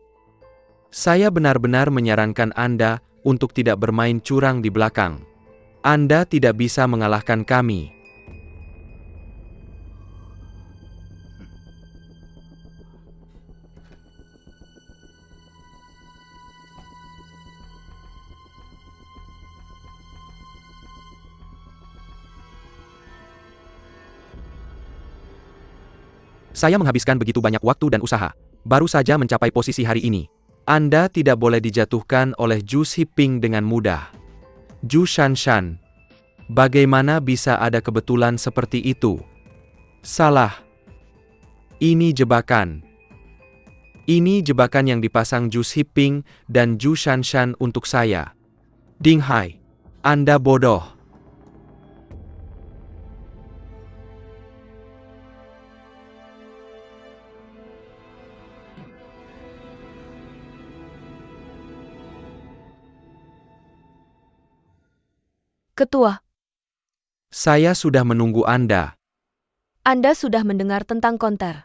Speaker 2: Saya benar-benar menyarankan Anda untuk tidak bermain curang di belakang. Anda tidak bisa mengalahkan kami. Saya menghabiskan begitu banyak waktu dan usaha, baru saja mencapai posisi hari ini. Anda tidak boleh dijatuhkan oleh Zhu Xiping dengan mudah. Zhu Shanshan. Bagaimana bisa ada kebetulan seperti itu? Salah. Ini jebakan. Ini jebakan yang dipasang Zhu Xiping dan Zhu Shanshan untuk saya. Ding Hai. Anda bodoh.
Speaker 1: Ketua,
Speaker 2: Saya sudah menunggu Anda.
Speaker 1: Anda sudah mendengar tentang konter.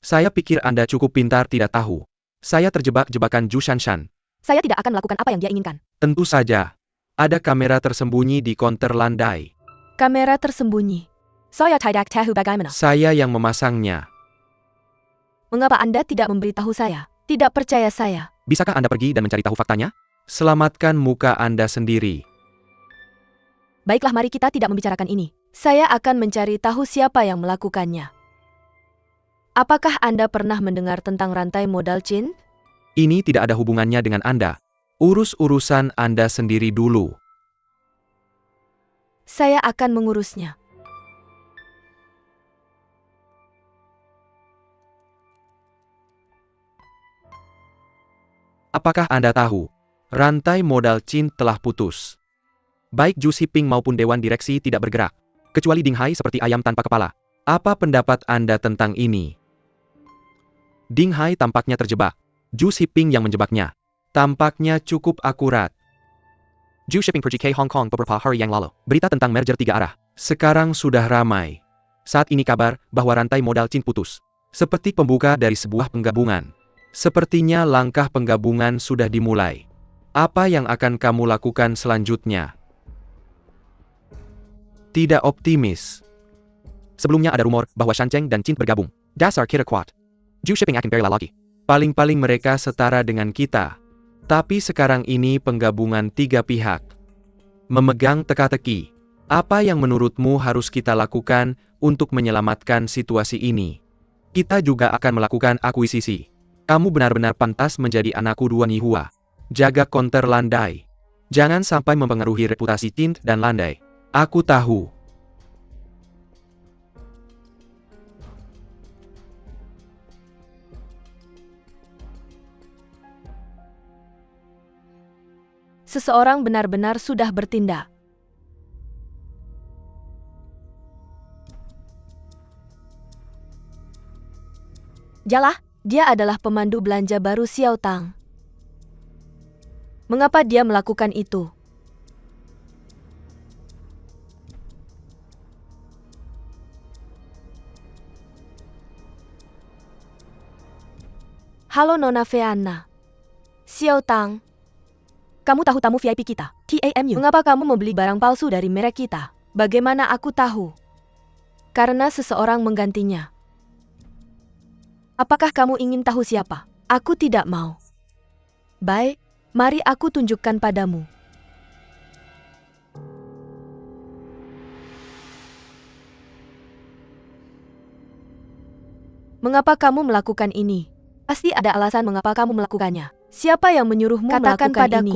Speaker 2: Saya pikir Anda cukup pintar tidak tahu. Saya terjebak jebakan Zhu Shanshan.
Speaker 1: Saya tidak akan melakukan apa yang dia inginkan.
Speaker 2: Tentu saja. Ada kamera tersembunyi di konter landai.
Speaker 1: Kamera tersembunyi. Saya tidak tahu bagaimana.
Speaker 2: Saya yang memasangnya.
Speaker 1: Mengapa Anda tidak memberitahu saya? Tidak percaya saya.
Speaker 2: Bisakah Anda pergi dan mencari tahu faktanya? Selamatkan muka Anda sendiri.
Speaker 1: Baiklah, mari kita tidak membicarakan ini. Saya akan mencari tahu siapa yang melakukannya. Apakah Anda pernah mendengar tentang rantai modal Cint?
Speaker 2: Ini tidak ada hubungannya dengan Anda. Urus urusan Anda sendiri dulu.
Speaker 1: Saya akan mengurusnya.
Speaker 2: Apakah Anda tahu? Rantai modal Cint telah putus. Baik Zhu Xiping maupun Dewan Direksi tidak bergerak. Kecuali Ding Hai seperti ayam tanpa kepala. Apa pendapat Anda tentang ini? Ding Hai tampaknya terjebak. Zhu Xiping yang menjebaknya. Tampaknya cukup akurat. Zhu Xiping pergi ke Hong Kong beberapa hari yang lalu. Berita tentang merger 3 arah. Sekarang sudah ramai. Saat ini kabar bahwa rantai modal Cint putus. Seperti pembuka dari sebuah penggabungan. Sepertinya langkah penggabungan sudah dimulai. Apa yang akan kamu lakukan selanjutnya? Tidak optimis.
Speaker 3: Sebelumnya ada rumor bahwa Shancheng dan Qin bergabung. Dasar kira kuat. Ju shipping akan pergi lagi.
Speaker 2: Paling-paling mereka setara dengan kita. Tapi sekarang ini penggabungan tiga pihak. Memegang teka-teki. Apa yang menurutmu harus kita lakukan untuk menyelamatkan situasi ini? Kita juga akan melakukan akuisisi. Kamu benar-benar pantas menjadi anakku Duan Yihua. Jaga counter landai. Jangan sampai mempengaruhi reputasi Qin dan landai. Aku tahu.
Speaker 1: Seseorang benar-benar sudah bertindak. Jalah, dia adalah pemandu belanja baru Xiao Tang. Mengapa dia melakukan itu? Halo Nona Feana. Xiao Tang. Kamu tahu tamu VIP kita, TAMU. Mengapa kamu membeli barang palsu dari merek kita? Bagaimana aku tahu? Karena seseorang menggantinya. Apakah kamu ingin tahu siapa? Aku tidak mau. Baik, mari aku tunjukkan padamu. Mengapa kamu melakukan ini? Pasti ada alasan mengapa kamu melakukannya. Siapa yang menyuruhmu melakukan ini?